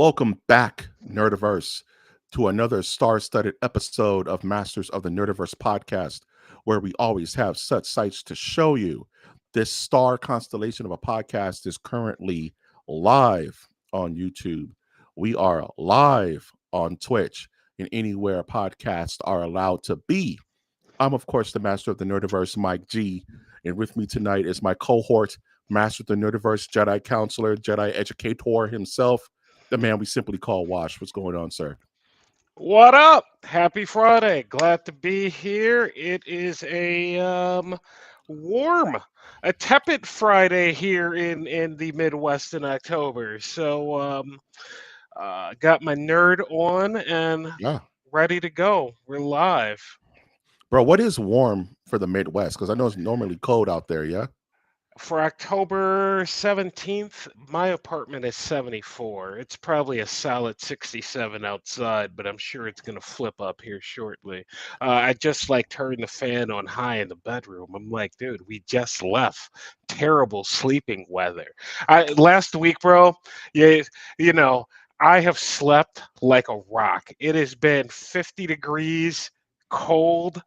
Welcome back, Nerdiverse, to another star-studded episode of Masters of the Nerdiverse podcast, where we always have such sights to show you. This star constellation of a podcast is currently live on YouTube. We are live on Twitch and anywhere podcasts are allowed to be. I'm, of course, the master of the Nerdiverse, Mike G. And with me tonight is my cohort, master of the Nerdiverse, Jedi Counselor, Jedi Educator himself, the man we simply call Wash. What's going on, sir? What up? Happy Friday. Glad to be here. It is a warm, a tepid Friday here in the Midwest in October. So got my nerd on and Yeah. ready to go. We're live. Bro, what is warm for the Midwest? Because I know it's normally cold out there, yeah? For October 17th, my apartment is 74. It's probably a solid 67 outside, but I'm sure it's going to flip up here shortly. I just like turned the fan on high in the bedroom. I'm like, dude, we just left terrible sleeping weather. Last week, bro, you, you know, I have slept like a rock. It has been 50 degrees, cold,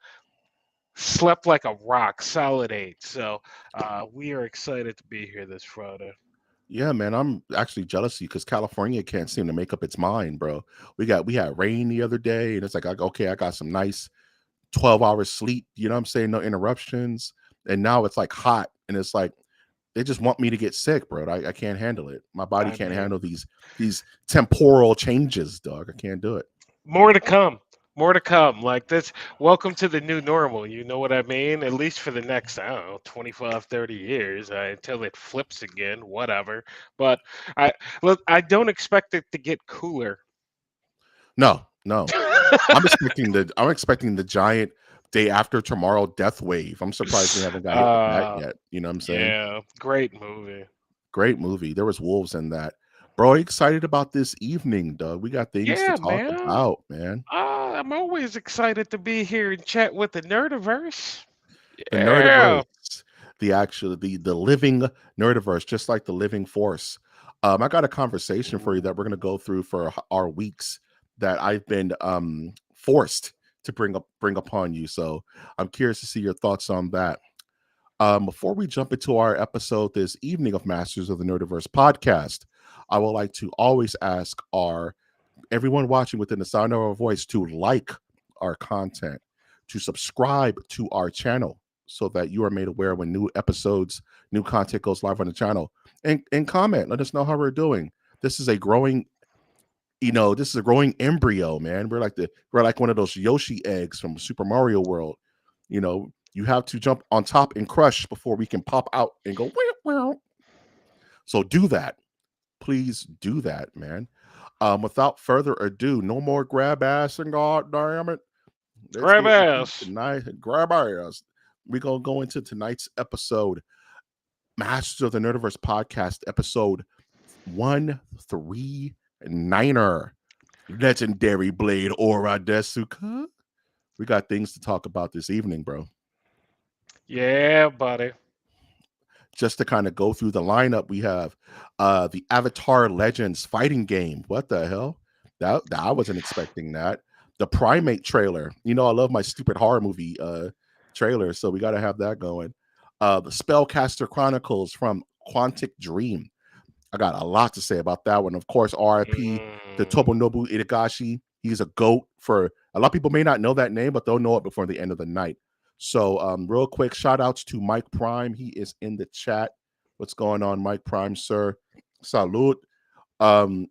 slept like a rock, solid eight. So we are excited to be here this Friday. Yeah, man, I'm actually jealous of you because California can't seem to make up its mind, bro. We had rain the other day, and it's like, okay, I got some nice 12 hours sleep, you know what I'm saying? No interruptions. And now it's like hot, and it's like they just want me to get sick, bro. I can't handle it. My body I can't mean, handle these temporal changes, dog. I can't do it. more to come. More to come. Like this, welcome to the new normal. You know what I mean? At least for the next, I don't know, 25, 30 years until it flips again, whatever. But I look, I don't expect it to get cooler. No, no. I'm expecting the giant day after tomorrow death wave. I'm surprised we haven't got hit with that uh, yet. You know what I'm saying? yeah, great movie. Great movie. There was wolves in that. Bro, excited about this evening, Doug. We got things to Yeah, talk man. about, man. I'm always excited to be here and chat with the Nerdiverse. The Yeah. Nerdiverse, the living Nerdiverse, just like the living force. I got a conversation for you Ooh. that we're gonna go through for our weeks that I've been forced to bring upon you. So I'm curious to see your thoughts on that. Before we jump into our episode this evening of Masters of the Nerdiverse podcast, I would like to always ask our everyone watching within the sound of our voice to like our content, to subscribe to our channel so that you are made aware when new episodes, new content goes live on the channel, and comment. Let us know how we're doing. This is a growing, this is a growing embryo, man. We're like one of those Yoshi eggs from Super Mario World. You have to jump on top and crush before we can pop out and go. Wow, wow. So do that. Please do that, man. Without further ado, no more grab ass and god damn it. Let's Grab get into ass. tonight. Grab ass. We're gonna go into tonight's episode, Masters of the Nerdiverse podcast, episode 139er. Legendary Blade Aura Desuka. We got things to talk about this evening, bro. Yeah, buddy. Just to kind of go through the lineup, we have the Avatar Legends fighting game. What the hell? That I wasn't expecting that. The Primate trailer. I love my stupid horror movie trailer, so we got to have that going. The Spellcaster Chronicles from Quantic Dream. I got a lot to say about that one. Of course, RIP to Mm, Tomonobu Itagashi. He's a goat for a lot of people may not know that name, but they'll know it before the end of the night. So, real quick, shout outs to Mike Prime. He is in the chat. What's going on, Mike Prime, sir? Salute. Um,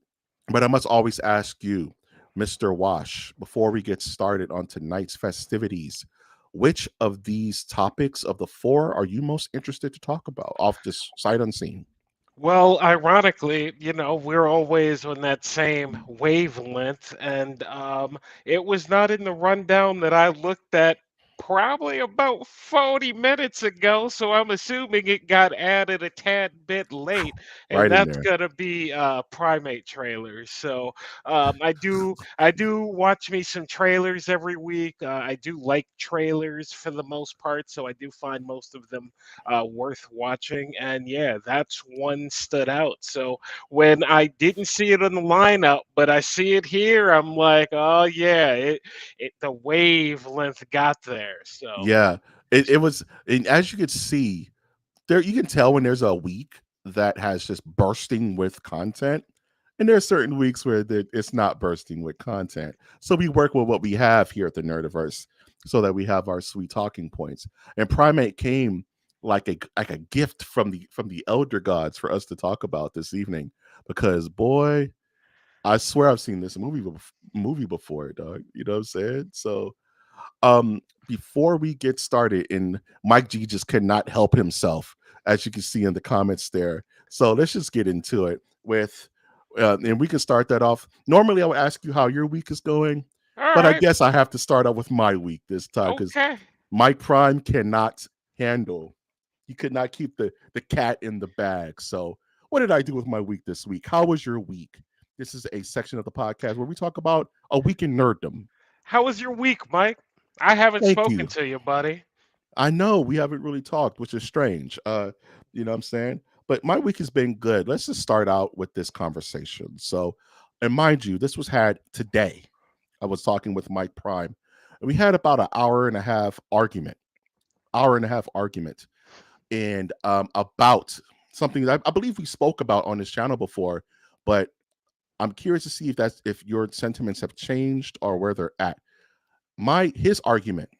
but I must always ask you, Mr. Wash, before we get started on tonight's festivities, which of these topics of the four are you most interested to talk about off this sight unseen? well, ironically, we're always on that same wavelength, and it was not in the rundown that I looked at probably about 40 minutes ago, so I'm assuming it got added a tad bit late, and Right in that's there. gonna be primate trailers. So I do watch me some trailers every week. I do like trailers for the most part, so I do find most of them worth watching. And yeah, that's one stood out. So when I didn't see it on the lineup, but I see it here, I'm like, oh yeah, the wavelength got there. So Yeah, it was, and as you could see, there you can tell when there's a week that has just bursting with content, and there are certain weeks where it's not bursting with content. So we work with what we have here at the Nerdiverse, so that we have our sweet talking points. And Primate came like a gift from the elder gods for us to talk about this evening, because boy, I swear I've seen this movie before, dog. You know what I'm saying? So before we get started, and Mike G just could not help himself, as you can see in the comments there. So let's just get into it with and we can start that off. Normally I would ask you how your week is going, all but I right, guess I have to start out with my week this time, because okay. Mike Prime cannot handle, he could not keep the cat in the bag. So what did I do with my week this week? How was your week? This is a section of the podcast where we talk about a week in nerddom. How was your week, Mike? I haven't Thank spoken you. to you, buddy. I know we haven't really talked, which is strange. You know what I'm saying? But my week has been good. Let's just start out with this conversation. So, and mind you, this was had today. I was talking with Mike Prime, and we had about an hour and a half argument, and about something that I believe we spoke about on this channel before. But I'm curious to see if your sentiments have changed or where they're at. His argument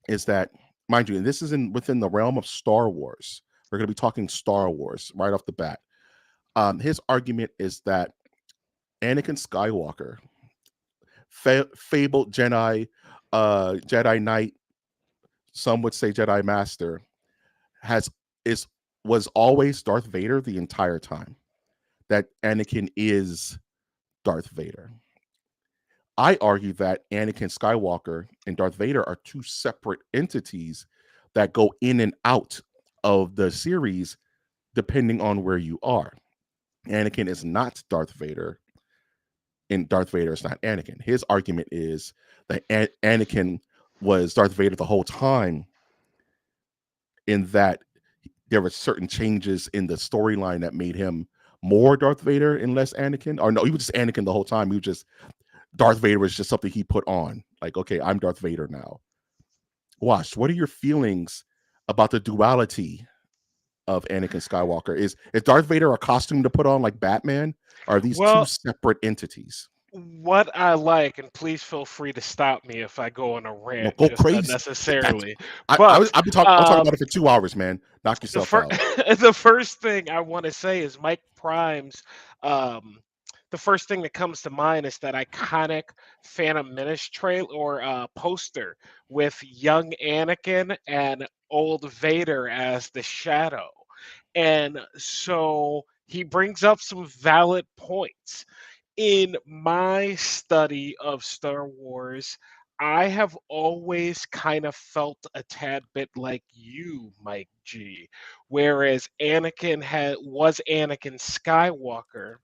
is that, mind you, and this is within the realm of Star Wars. We're going to be talking Star Wars right off the bat. His argument is that Anakin Skywalker, fabled Jedi Knight, some would say Jedi Master, has is was always Darth Vader the entire time. That Anakin is Darth Vader. I argue that Anakin Skywalker and Darth Vader are two separate entities that go in and out of the series depending on where you are. Anakin is not Darth Vader, and Darth Vader is not Anakin. His argument is that Anakin was Darth Vader the whole time, in that there were certain changes in the storyline that made him more Darth Vader and less Anakin. Or no, he was just Anakin the whole time. He was just Darth Vader was just something he put on. Like, okay, I'm Darth Vader now. Wash, what are your feelings about the duality of Anakin Skywalker? Is Darth Vader a costume to put on like Batman? Or are these two Well, separate entities? what I like, and please feel free to stop me if I go on a No, rant go just crazy. That's unnecessarily. But I'll talk um, about it for 2 hours, man. Knock the yourself first out. the first thing I want to say is Mike Prime's. Um, the first thing that comes to mind is that iconic Phantom Menace trail or poster with young Anakin and old Vader as the shadow, and so he brings up some valid points. In my study of Star Wars, I have always kind of felt a tad bit like you, Mike G. Whereas was Anakin Skywalker,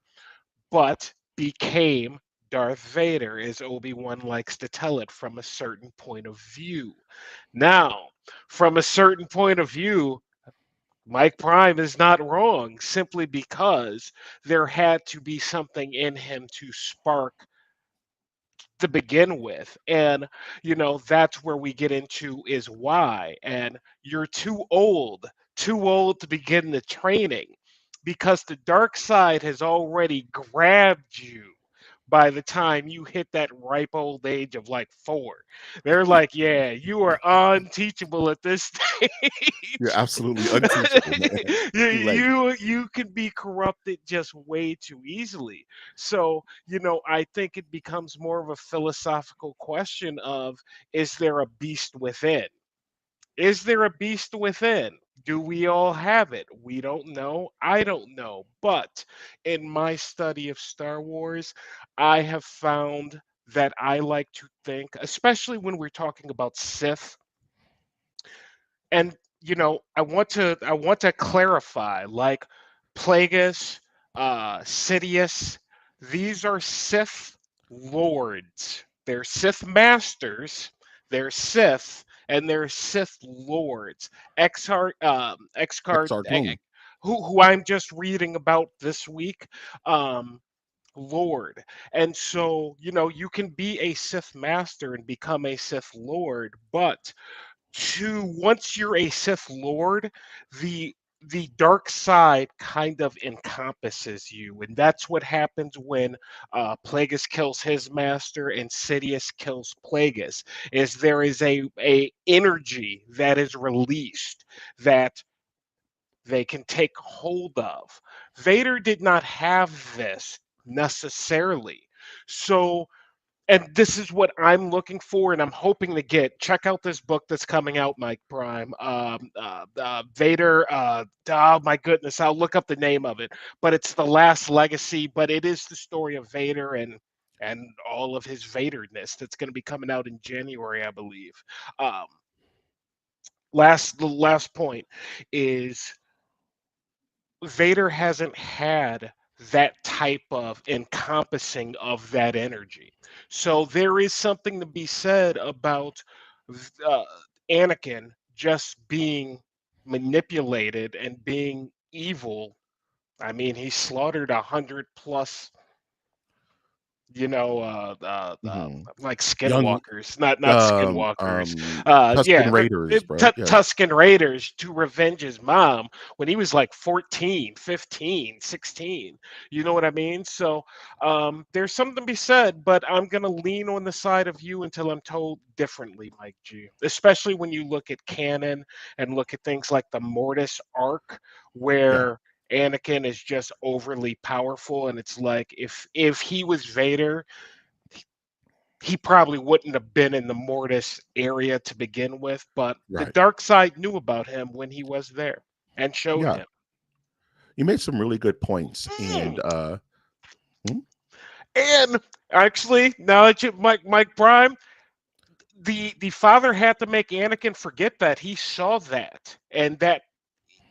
but became Darth Vader, as Obi-Wan likes to tell it from a certain point of view. Now, from a certain point of view, Mike Prime is not wrong simply because there had to be something in him to spark to begin with. And, that's where we get into is why. And you're too old to begin the training because the dark side has already grabbed you by the time you hit that ripe old age of like 4. They're like, yeah, you are unteachable at this You're stage. absolutely unteachable, man. you, Too late. you can be corrupted just way too easily. So, I think it becomes more of a philosophical question of, is there a beast within? Is there a beast within? Do we all have it? We don't know. I don't know. But in my study of Star Wars, I have found that I like to think, especially when we're talking about Sith. and I want to clarify, like Plagueis, Sidious, these are Sith lords. They're Sith masters, they're Sith, and they're Sith lords. X Xcard, Arcloon. who I'm just reading about this week, um, Lord. And so, you can be a Sith master and become a Sith Lord, but once you're a Sith Lord, the the dark side kind of encompasses you, and that's what happens when Plagueis kills his master and Sidious kills Plagueis. Is there is a energy that is released that they can take hold of. Vader did not have this necessarily, so and this is what I'm looking for, and I'm hoping to get. Check out this book that's coming out, Mike Prime. Vader. Oh my goodness, I'll look up the name of it. But it's the Last Legacy. But it is the story of Vader and all of his Vaderness that's going to be coming out in January, I believe. Um, the last point is Vader hasn't had that type of encompassing of that energy. So there is something to be said about uh, Anakin just being manipulated and being evil. I mean, he slaughtered 100 plus, Hmm. like Young skinwalkers, not skinwalkers. Tusken Yeah, Raiders, bro. Yeah. Tusken Raiders to revenge his mom when he was like 14, 15, 16. You know what I mean? So there's something to be said, but I'm gonna lean on the side of you until I'm told differently, Mike G. Especially when you look at canon and look at things like the Mortis arc, Yeah. where Anakin is just overly powerful, and it's like if he was Vader, he probably wouldn't have been in the Mortis area to begin with, but the Right. dark side knew about him when he was there and showed Yeah. him. You made some really good points. And Mm. hmm? And actually, now that you Mike Prime, the father had to make Anakin forget that he saw that, and that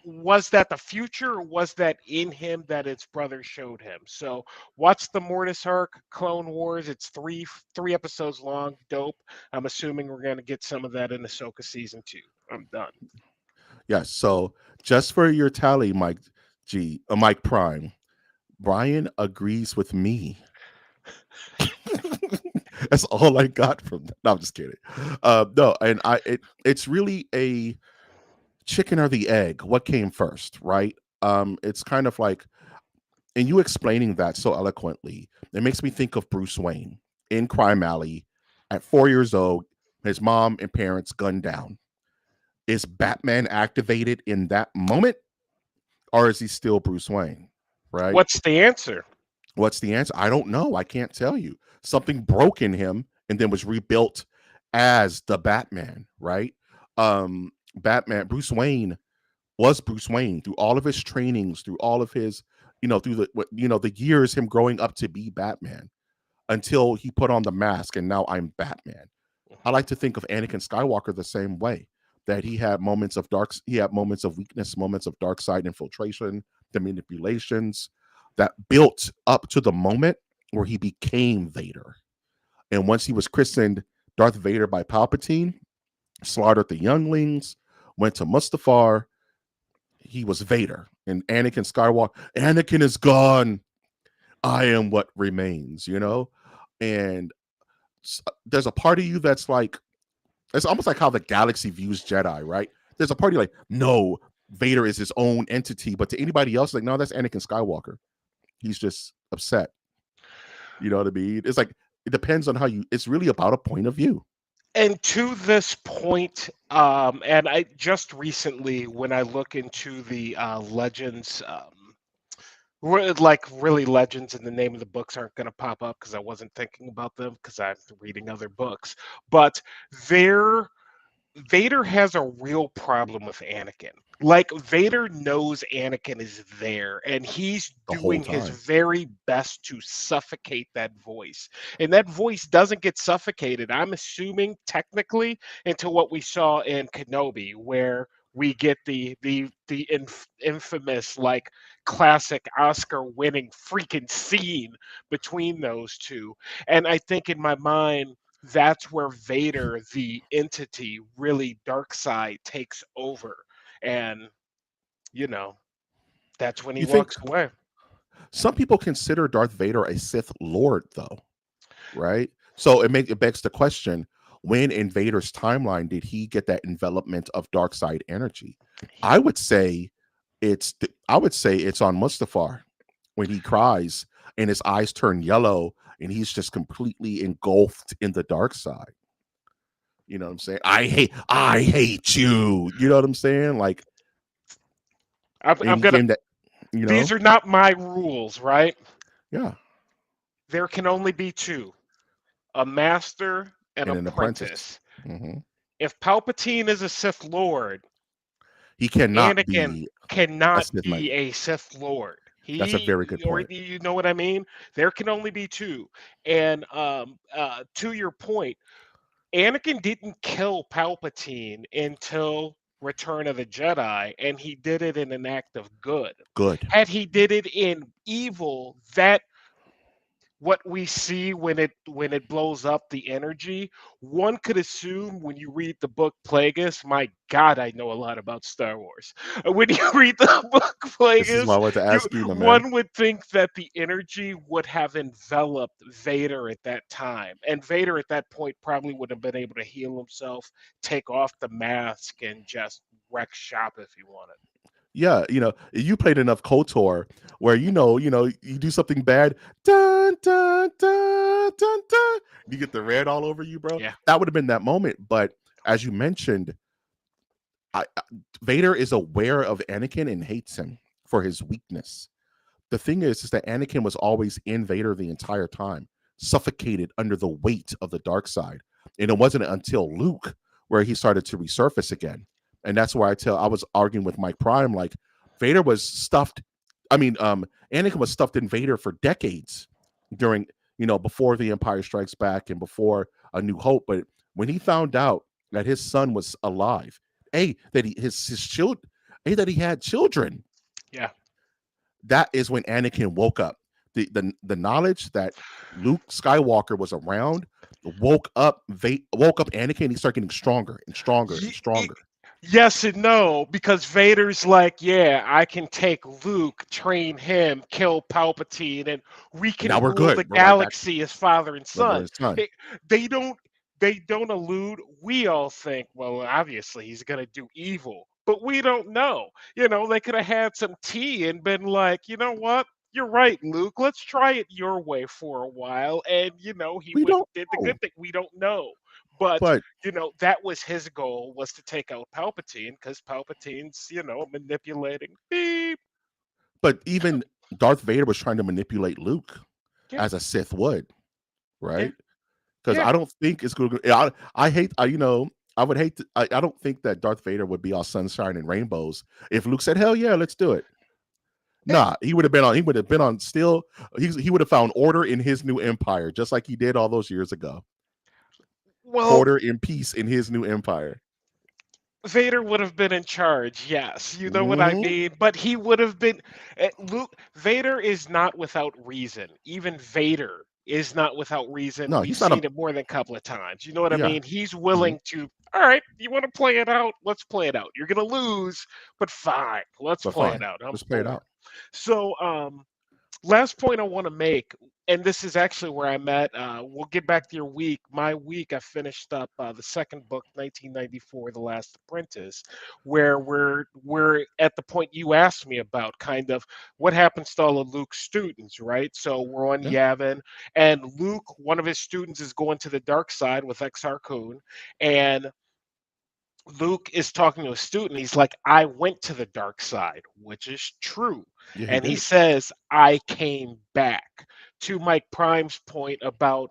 was that the future, or was that in him that its brother showed him? So watch the Mortis arc, Clone Wars. It's three episodes long. Dope. I'm assuming we're gonna get some of that in Ahsoka season 2. I'm done. Yes. So just for your tally, Mike Prime, Brian agrees with me. That's all I got from that. No, I'm just kidding. No, and it's really a chicken or the egg. What came first, right? It's kind of like, and you explaining that so eloquently, it makes me think of Bruce Wayne in Crime Alley at 4 years old. His mom and parents gunned down. Is Batman activated in that moment, or is he still Bruce Wayne? Right? What's the answer? What's the answer? I don't know. I can't tell you. Something broke in him and then was rebuilt as the Batman, right? Batman, Bruce Wayne was Bruce Wayne through all of his trainings, through all of his, through the years him growing up to be Batman until he put on the mask and now I'm Batman. I like to think of Anakin Skywalker the same way, that he had moments of weakness, moments of dark side infiltration, the manipulations that built up to the moment where he became Vader. And once he was christened Darth Vader by Palpatine, slaughtered the younglings, went to Mustafar, he was Vader. And Anakin Skywalker, Anakin is gone. I am what remains, And there's a part of you that's like, it's almost like how the galaxy views Jedi, right? There's a party like, no, Vader is his own entity, but to anybody else, like, no, that's Anakin Skywalker. He's just upset. You know what I mean? It's like it depends on how you. It's really about a point of view. And to this point, and I just recently, when I look into the legends, like really legends, and the name of the books aren't going to pop up because I wasn't thinking about them because I'm reading other books. But there, Vader has a real problem with Anakin. Like Vader knows Anakin is there and he's the whole doing his time. very best to suffocate that voice. And that voice doesn't get suffocated, I'm assuming technically, into what we saw in Kenobi, where we get the infamous, like, classic Oscar winning freaking scene between those two. And I think in my mind that's where Vader, the entity, really dark side takes over. And, you know, that's when he You think walks away. some people consider Darth Vader a Sith Lord, though, right? So it begs the question: when in Vader's timeline did he get that envelopment of dark side energy? I would say I would say it's on Mustafar when he cries and his eyes turn yellow and he's just completely engulfed in the dark side. You know what I'm saying? I hate you. You know what I'm saying? Like, I'm and he gonna. gave that, you These know, are not my rules, right? yeah, There can only be two: a master and and an apprentice. apprentice. Hmm. If Palpatine is a Sith Lord, He cannot Anakin be a cannot Sith Knight. be a Sith Lord. That's a very He, good or point. you know what I mean? There can only be two. And to your point, Anakin didn't kill Palpatine until Return of the Jedi, and he did it in an act of good. Good. Had he did it in evil, that what we see when it blows up the energy, one could assume when you read the book Plagueis, my God, I know a lot about Star Wars. When you read the book This is why Plagueis, I wanted to you ask you, my man. one would think that the energy would have enveloped Vader at that time, and Vader at that point probably would have been able to heal himself, take off the mask, and just wreck shop if he wanted. Yeah, you played enough KOTOR where you do something bad, dun dun dun dun dun. You get the red all over you, bro. Yeah. That would have been that moment. But as you mentioned, I Vader is aware of Anakin and hates him for his weakness. The thing is that Anakin was always in Vader the entire time, suffocated under the weight of the dark side. And it wasn't until Luke where he started to resurface again. And that's where I was arguing with Mike Prime, like Vader was stuffed. I mean, Anakin was stuffed in Vader for decades during, before the Empire Strikes Back and before A New Hope. But when he found out that his son was alive, that his children, that he had children, Yeah. that is when Anakin woke up. The knowledge that Luke Skywalker was around woke up Anakin. He started getting stronger and stronger and Ye- stronger. Yes and no, because Vader's like, yeah, I can take Luke, train him, kill Palpatine, and we And now can we're rule good. the We're right back galaxy as father and to son. his son. They, they don't they don't allude. We all think, well, obviously he's gonna do evil, but we don't know. They could have had some tea and been like, you know what? You're right, Luke. Let's try it your way for a while, and he We would don't did the know, good thing. We don't know, but but that was his goal, was to take out Palpatine because Palpatine's, manipulating. Beep. even Darth Vader was trying to manipulate Luke Yeah, as a Sith would, yeah, right? Because yeah. I don't think it's going to. I hate. I would hate. I don't think that Darth Vader would be all sunshine and rainbows if Luke said, "Hell yeah, let's do it." Eh, Nah, he would have been on. He would have been on. Still, he would have found order in his new empire, just like he did all those years ago. well, Order and peace in his new empire. Vader would have been in charge, yes. You know what I Hmm. mean? But he would have been. Luke. Vader is not without reason. Even Vader is not without reason. No, We've he's not a. seen it more than a couple of times. You know what I Yeah. mean? He's Hmm. willing to. All right, you want to play it out? Let's play it out. You're gonna lose, but fine. Let's But play it fine, out. I'm let's play it bored. out. So, last point I want to make, and this is actually where I'm at. We'll get back to your week. My week, I finished up the second book, 1994, The Last Apprentice, where we're at the point you asked me about, kind of what happens to all of Luke's students, right? So we're on Yeah. Yavin, and Luke, one of his students, is going to the dark side with Exar Kun, and Luke is talking to a student. He's like, I went to the dark side, which is true. Yeah, he And he did. says, I came back. To Mike Prime's point about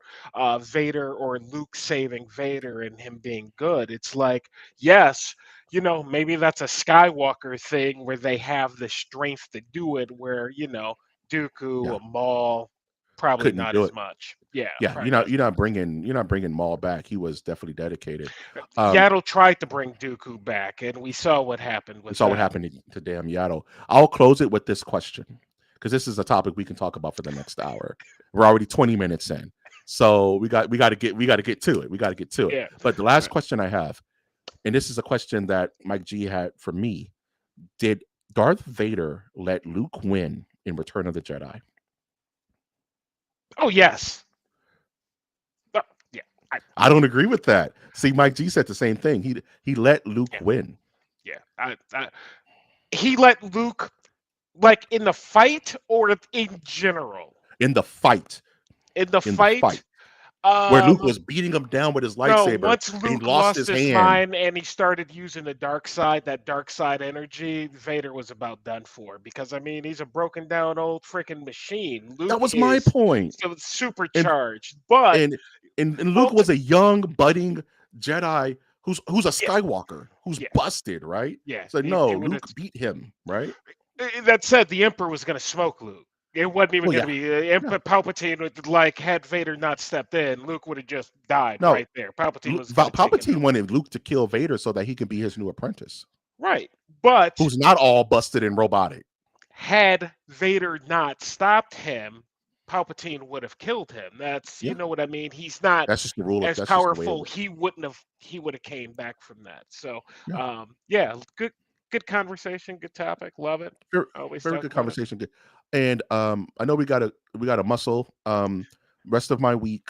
Vader, or Luke saving Vader and him being good, it's like, yes, maybe that's a Skywalker thing where they have the strength to do it, where, Yeah, Dooku, Maul, probably couldn't not do as it. much. Yeah, Yeah, probably not as much. you're not bringing Maul back. He was definitely dedicated. Um, Yaddle tried to bring Dooku back, and we saw what happened we with saw what that. happened to damn Yaddle. I'll close it with this question because this is a topic we can talk about for the next hour. We're already 20 minutes in, so we got to get to it. We got to get to it. Yeah. But the last question I have, and this is a question that Mike G had for me: did Darth Vader let Luke win in Return of the Jedi? Oh yes. Uh, yeah. I, I don't agree with that. See, Mike G said the same thing. He let Luke yeah. win Yeah. He let Luke, like, in the fight or in general. in the fight. In the In the fight, fight, where Luke um, was beating him down with his no. lightsaber Once and he Luke lost lost his his hand. mind and he started using the dark side, that dark side energy, Vader was about done for. Because I mean, he's a broken down old freaking machine. That Luke was my is point. so And supercharged, but and and Luke was ulti- a young budding Jedi who's a yeah, Skywalker who's yeah, busted, right? yeah. So He no, would have. Luke beat him, right? That said, the Emperor was going to smoke Luke. It wasn't even Well, going to yeah, be yeah. Emperor Palpatine would, like, had Vader not stepped in, Luke would have just died No, right there. Palpatine was going to take it Palpatine out. wanted Luke to kill Vader so that he could be his new apprentice, Right. But who's not all busted and robotic. had Vader not stopped him, Palpatine would have killed him. That's, you Yeah, know what I mean? He's not that's just the rule of. as That's just the way it powerful. works. He would have came back from that. So, Yeah. yeah, good conversation, good topic. Love it. Very, Always very talk good about it. conversation. Good. And I know we got a muscle. Rest of my week,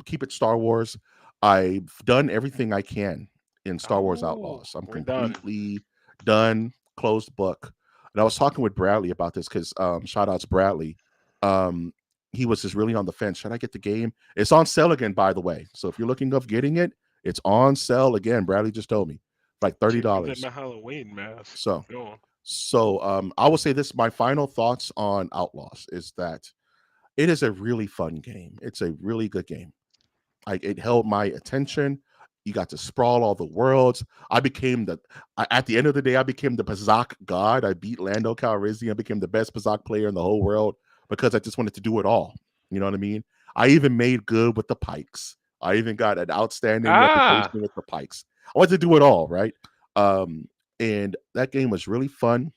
keep it Star Wars. I've done everything I can in Star Wars Oh, Outlaws. I'm we're done. completely done, closed book. And I was talking with Bradley about this because shout outs Bradley. Um, he was just really on the fence. Should I get the game? It's on sale again, by the way. So if you're looking of getting it, it's on sale again. Bradley just told me, like Cheaper than $30. my Halloween mask. So Go on. I will say this: my final thoughts on Outlaws is that it is a really fun game. It's a really good game. It held my attention. You got to sprawl all the worlds. At the end of the day, I became the Pazak god. I beat Lando Calrissian. I became the best Pazak player in the whole world because I just wanted to do it all. You know what I mean? I even made good with the pikes. I even got an outstanding reputation Ah, with the pikes. I wanted to do it all, right? Um, and that game was really fun.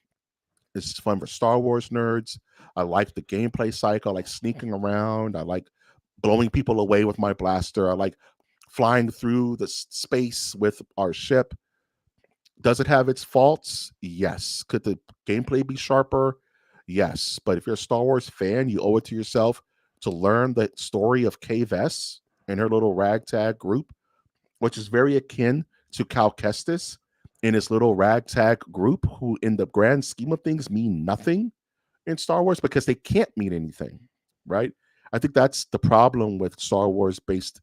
It's fun for Star Wars nerds. I like the gameplay cycle. I like sneaking around. I like blowing people away with my blaster. I like flying through the space with our ship. Does it have its faults? Yes. Could the gameplay be sharper? Yes. But if you're a Star Wars fan, you owe it to yourself to learn the story of Kay Vess and her little ragtag group, which is very akin to Cal Kestis in his little ragtag group, who, in the grand scheme of things, mean nothing in Star Wars because they can't mean anything, right? I think that's the problem with Star Wars based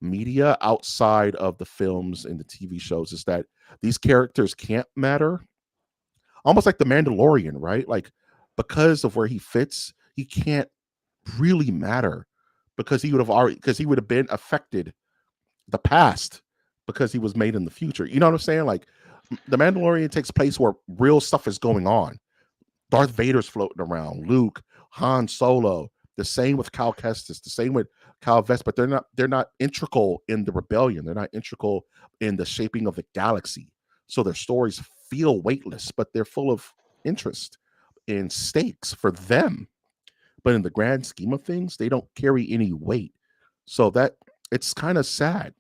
media outside of the films and the TV shows is that these characters can't matter. Almost like the Mandalorian, right? Like because of where he fits, he can't really matter because he would have been affected the past because he was made in the future. You know what I'm saying? Like the Mandalorian takes place where real stuff is going on. Darth Vader's floating around, Luke, Han Solo. The same with Cal Kestis, the same with Cal Vest, but they're not integral in the rebellion. They're not integral in the shaping of the galaxy. So their stories feel weightless, but they're full of interest and stakes for them. But in the grand scheme of things, they don't carry any weight. So that it's kind of sad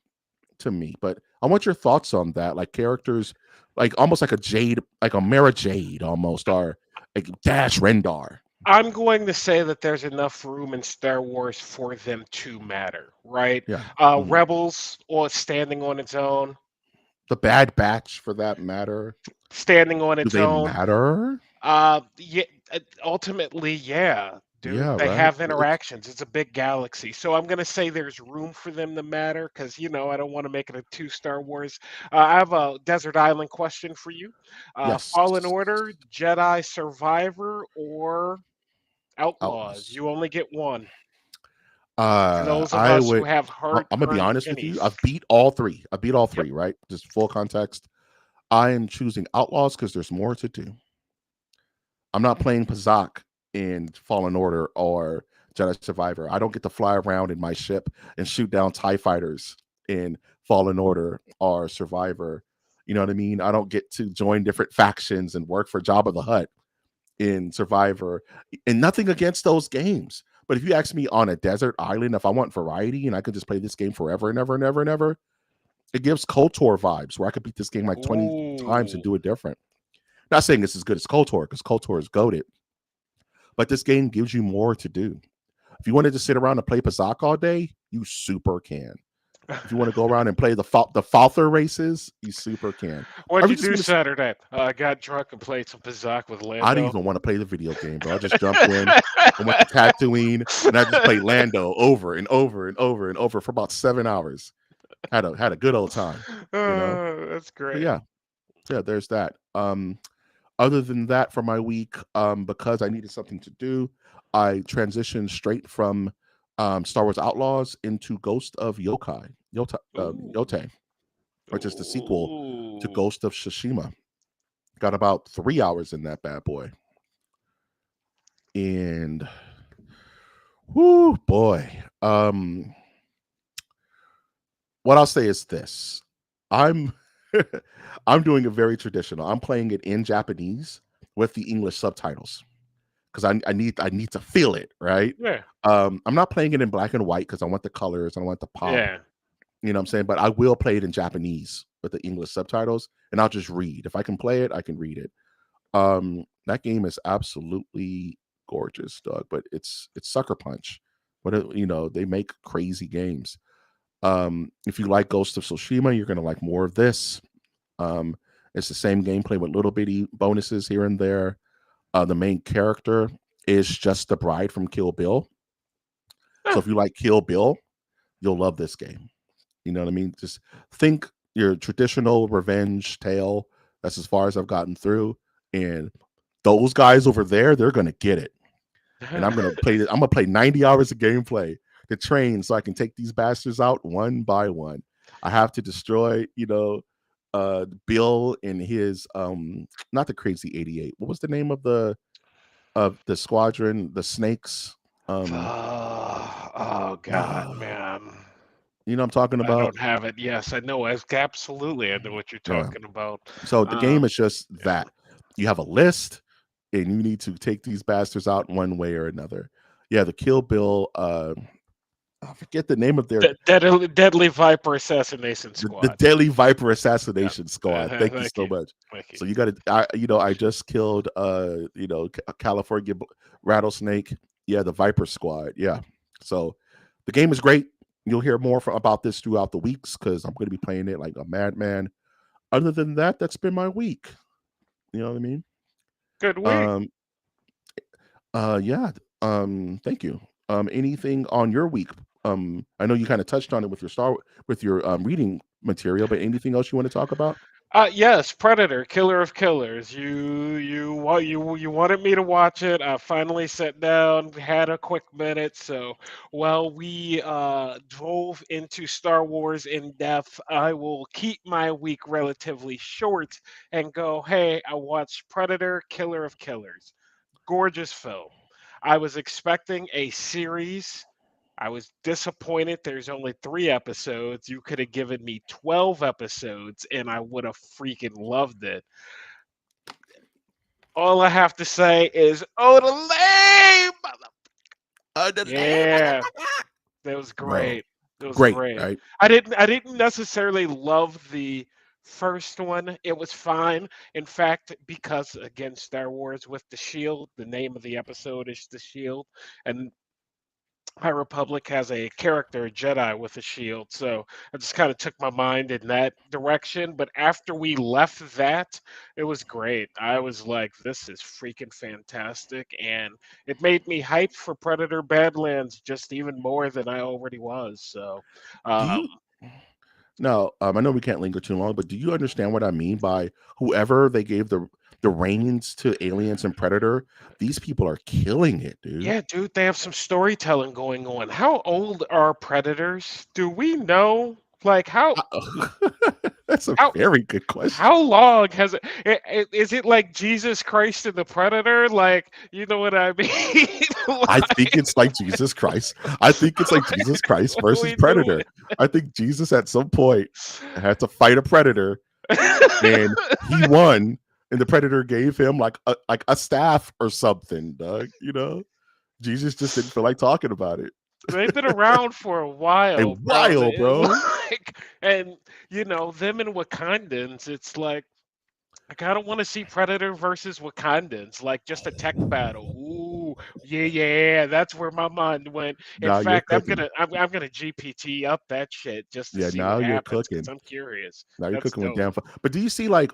to me. But I want your thoughts on that. Like characters, like almost like a Jade, like a Mara Jade almost, or like Dash Rendar. I'm going to say that there's enough room in Star Wars for them to matter, right? Yeah. Mhm. Rebels, or The Bad Batch for that matter. standing on Do its they own. matter? Yeah, ultimately, yeah, dude. Yeah, They right. have interactions. It's a big galaxy. So I'm going to say there's room for them to matter because, I don't want to make it a two Star Wars. I have a Desert Island question for you. Yes. Fallen Order, Jedi Survivor, or Outlaws? Outlaws. You only get one. For those of I us who would. have I'm gonna be hard-earned honest with you. pennies. I've beat all three. I beat all Yep. three. Right. Just full context. I am choosing Outlaws because there's more to do. I'm not playing Pazak in Fallen Order or Jedi Survivor. I don't get to fly around in my ship and shoot down TIE fighters in Fallen Order or Survivor. You know what I mean? I don't get to join different factions and work for Jabba the Hutt in Survivor. And nothing against those games. But if you ask me on a desert island, if I want variety and I could just play this game forever and ever and ever and ever, it gives KOTOR vibes where I could beat this game like 20 times and Ooh. do it different. Not saying it's as good as KOTOR because KOTOR is goated, but this game gives you more to do. If you wanted to sit around and play Pazak all day, you super can. If you want to go around and play the Falther races, you super can. What'd Or you you just do want to, Saturday? I got drunk and played some Pazak with I didn't Lando. even want to play the video game, bro. I just jumped in and went to Tatooine and I just played Lando over and over and over and over for about 7 hours. Had a good old time, you know. That's But great. yeah, there's that. Other than that, for my week, because I needed something to do, I transitioned straight from Star Wars Outlaws into Ghost of Ooh. Yote, which is the sequel to Ooh. Ghost of Tsushima. Got about 3 hours in that bad boy, and whoo boy. What I'll say is this: I'm I'm doing it very traditional. I'm playing it in Japanese with the English subtitles because I need to feel it, right? Yeah. I'm not playing it in black and white because I want the colors, I want the pop. Yeah. You know what I'm saying? But I will play it in Japanese with the English subtitles, and I'll just read. If I can play it, I can read it. That game is absolutely gorgeous, dog. But it's sucker punch. They make crazy games. If you like Ghost of Tsushima, you're gonna like more of this. Um, it's the same gameplay with little bitty bonuses here and there. The main character is just the bride from Kill Bill. So Huh. if you like Kill Bill, you'll love this game. You know what I mean? Just think your traditional revenge tale. That's as far as I've gotten through. And those guys over there, they're gonna get it. And I'm gonna play 90 hours of gameplay to train so I can take these bastards out one by one. I have to destroy, Bill and his not the crazy 88. What was the name of the squadron, the snakes? Um Oh God, uh, man. you know what I'm talking I about? don't have it. Yes, I know. Absolutely, I know what you're Yeah. talking about. So the game Um, is just yeah. that. You have a list and you need to take these bastards out one way or another. Yeah, the Kill Bill I forget the name of their Deadly Viper Assassination the Squad. Deadly Viper Yeah. Assassination Squad. Thank you Thank so you. much. Thank you. So I just killed a California rattlesnake. Yeah, the Viper Squad. Yeah. So the game is great. You'll hear more about this throughout the weeks because I'm going to be playing it like a madman. Other than that, that's been my week. You know what I mean? Good week. Um, yeah. Thank you. Anything on your week? I know you kind of touched on it with your reading material, but anything else you want to talk about? Yes, Predator, Killer of Killers. You wanted me to watch it. I finally sat down, had a quick minute. So while we drove into Star Wars in depth, I will keep my week relatively short and go, hey, I watched Predator, Killer of Killers. Gorgeous film. I was expecting a series. I was disappointed there's only 3 episodes. You could have given me 12 episodes and I would have freaking loved it. All I have to say is, oh, the lame! The name Yeah, that was bro. great. It was Great, great. right? I didn't necessarily love the first one. It was fine. In fact, because again, Star Wars with the Shield, the name of the episode is the Shield, and High Republic has a character, a Jedi with a shield. So I just kind of took my mind in that direction. But after we left that, it was great. I was like, this is freaking fantastic. And it made me hyped for Predator Badlands just even more than I already was. So, Do um, you now? I know we can't linger too long, but do you understand what I mean by whoever they gave the reins to Aliens and Predator? These people are killing it, dude. yeah, dude, they have some storytelling going on. How old are Predators? Do we know? Like, how? That's a How very good question. how long has is it like Jesus Christ and the Predator? Like, you know what I mean? I think Like, it's like Jesus Christ. I think it's like Jesus Christ what are versus we doing? Predator. I think Jesus at some point had to fight a predator, and he won, and the predator gave him like a staff or something, Doug. Jesus just didn't feel like talking about it. They've been around for a A while, bro. while, bro. And them and Wakandans, it's like I kind of want to see Predator versus Wakandans, like just a tech battle. Ooh, yeah, yeah, that's where my mind went. In Now you're fact, cooking. I'm gonna GPT up that shit just to Yeah, see what now you're happens because cooking. I'm curious. Now you're That's cooking with dope. damn. But do you see like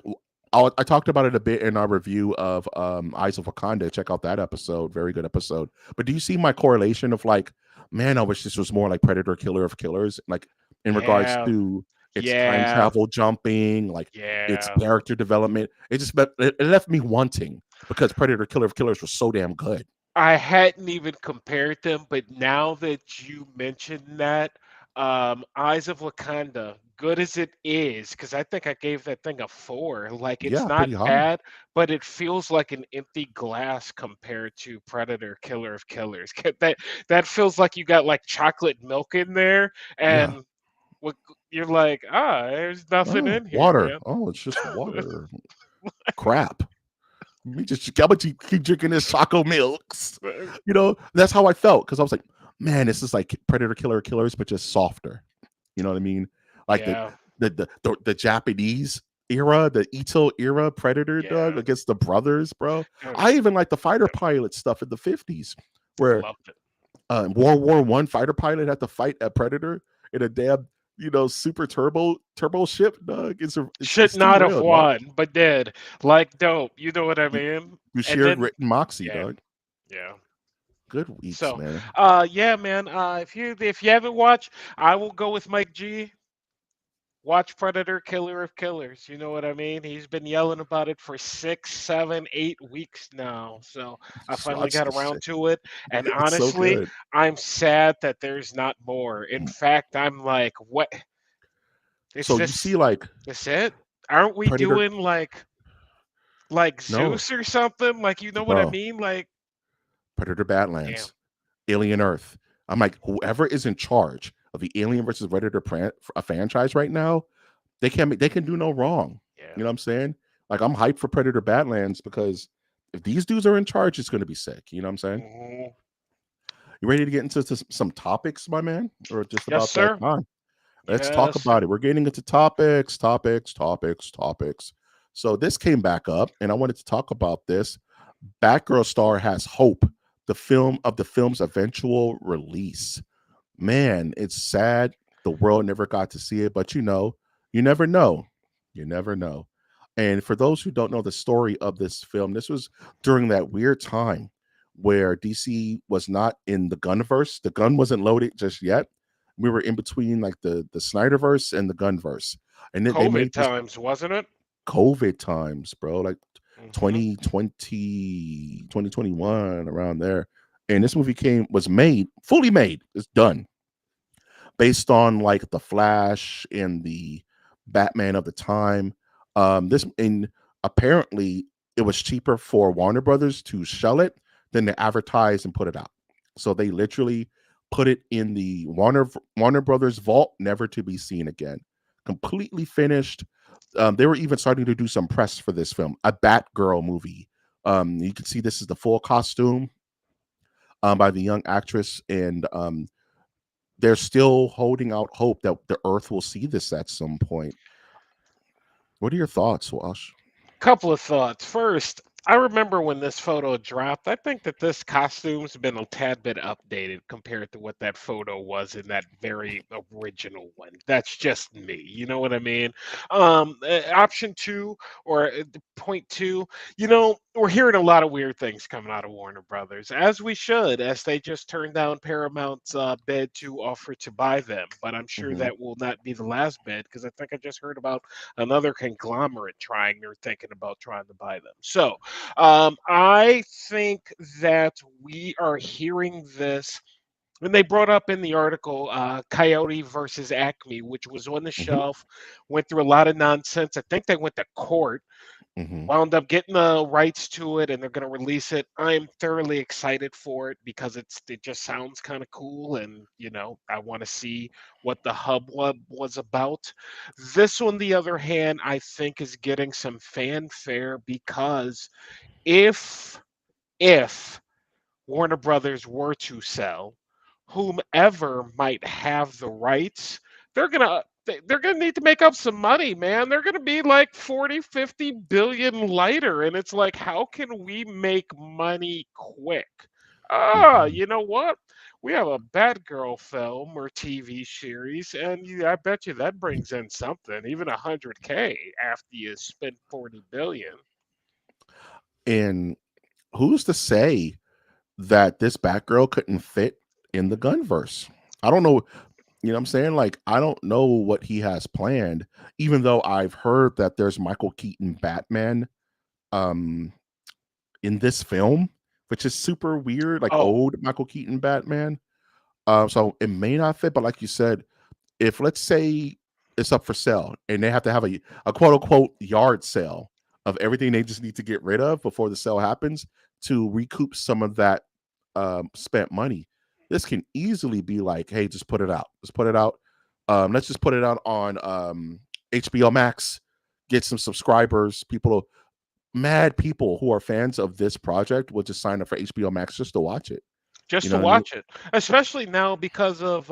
I talked about it a bit in our review of Eyes of Wakanda. Check out that episode. Very good episode. But do you see my correlation of like, man, I wish this was more like Predator Killer of Killers, like in regards Yeah, to its time yeah, travel jumping, like its yeah. character development. It left me wanting because Predator Killer of Killers was so damn good. I hadn't even compared them, but now that you mentioned that, Eyes of Wakanda, good as it is, because I think I gave that thing a 4. Like, it's Yeah, not pretty high. bad, but it feels like an empty glass compared to Predator Killer of Killers. That feels like you got like chocolate milk in there, Yeah. and what you're like, there's nothing Oh, in here, water. man. Oh, it's just water. Crap. Me just I'm gonna keep drinking this choco milks. That's how I felt because I was like, man, this is like Predator Killer Killers, but just softer. You know what I mean? Like Yeah, the Japanese era, the Ito era Predator dog yeah. against the brothers, bro. Oh, I even like the fighter pilot stuff in the 50s, where loved it. World War One fighter pilot had to fight a predator in a damn super turbo ship, dog. It's Should too not have real, dog. won, but did. Like, dope. You know what I You, mean? you And shared then, written moxie, yeah, dog. yeah. Good weeks, So, man. yeah, man. If you haven't watched, I will go with Mike G. Watch Predator, Killer of Killers. You know what I mean? He's been yelling about it for 6, 7, 8 weeks now. So I Just finally watch got this around shit. to it. And It's so honestly, good. I'm sad that there's not more. In fact, I'm like, what? Is So you see, this like this it? Aren't we Predator. doing like No, Zeus or something? Like, you know what I bro. mean? Like, Predator damn. Badlands, Alien Earth. I'm like, whoever is in charge of the Alien versus Predator a franchise right now, they can do no wrong. Yeah. You know what I'm saying? Like I'm hyped for Predator Badlands because if these dudes are in charge, it's going to be sick. You know what I'm saying? Mhm. You ready to get into some topics, my man, or just Yes, about that sir. time? Let's talk Yes, about sir. it. We're getting into topics. So this came back up, and I wanted to talk about this. Batgirl star has hope. The film's eventual release. Man, it's sad the world never got to see it, but you never know. You never know. And for those who don't know the story of this film, this was during that weird time where DC was not in the Gunverse. The gun wasn't loaded just yet. We were in between like the Snyderverse and the Gunverse. And then they COVID made this times, wasn't it? COVID times, bro, like Hmm. 2020, 2021, around there. And this movie was made, fully made. It's done based on like the Flash and the Batman of the time. This and apparently it was cheaper for Warner Brothers to sell it than to advertise and put it out. So they literally put it in the Warner Brothers vault, never to be seen again. Completely finished. They were even starting to do some press for this film, a Batgirl movie. You can see this is the full costume by the young actress, and they're still holding out hope that the Earth will see this at some point. What are your thoughts, Wash? Couple of thoughts. First, I remember when this photo dropped. I think that this costume's been a tad bit updated compared to what that photo was in that very original one. That's just me. You know what I mean? Option two or point two, we're hearing a lot of weird things coming out of Warner Brothers, as we should, as they just turned down Paramount's bid to offer to buy them. But I'm sure Hmm. that will not be the last bid because I think I just heard about another conglomerate trying or thinking about trying to buy them. So I think that we are hearing this And they brought up in the article Coyote versus Acme, which was on the Hmm. shelf, went through a lot of nonsense. I think they went to court, Hmm. wound up getting the rights to it, and they're going to release it. I'm thoroughly excited for it because it just sounds kind of cool, and I want to see what the hubbub was about. This, on the other hand, I think is getting some fanfare because if if Warner Brothers were to sell, whomever might have the rights, they're gonna need to make up some money, man. They're gonna be like 40, 50 billion lighter. And it's like, how can we make money quick? Hmm. You know what? We have a Batgirl film or TV series, and I bet you that brings in something, even 100K after you spend 40 billion. And who's to say that this Batgirl couldn't fit in the Gunverse? I don't know. You know what I'm saying? Like, I don't know what he has planned, even though I've heard that there's Michael Keaton Batman um in this film, which is super weird, like Oh, old Michael Keaton Batman. So it may not fit, but like you said, if let's say it's up for sale and they have to have a quote unquote yard sale of everything they just need to get rid of before the sale happens to recoup some of that spent money, this can easily be like, hey, just put it out. Let's put it out. Let's just put it out on HBO Max, get some subscribers. Mad people who are fans of this project will just sign up for HBO Max just to watch it. You just know to what I mean? watch it, especially now because of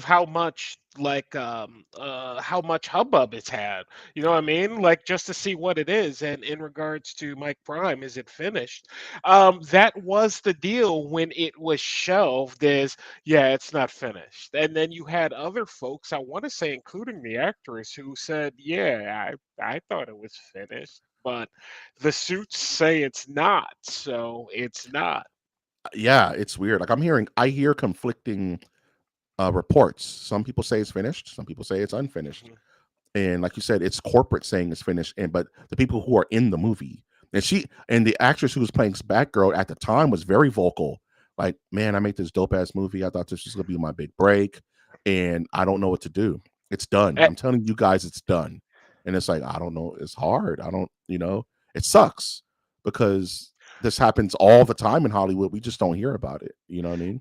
how much how much hubbub it's had. You know what I mean? Like, just to see what it is. And in regards to Mike Prime, is it finished? That was the deal when it was shelved. Is, yeah, it's not finished. And then you had other folks, I want to say, including the actress, who said, yeah, I thought it was finished, but the suits say it's not, so it's not. Yeah, it's weird. Like I hear conflicting reports. Some people say it's finished. Some people say it's unfinished. Mhm. And like you said, it's corporate saying it's finished. And but the people who are in the movie and the actress who was playing Batgirl at the time was very vocal. Like, man, I made this dope ass movie. I thought this was gonna be my big break, and I don't know what to do. It's done. I'm telling you guys, it's done. And it's like, I don't know. It's hard. I don't. It sucks because this happens all the time in Hollywood. We just don't hear about it. You know what I mean?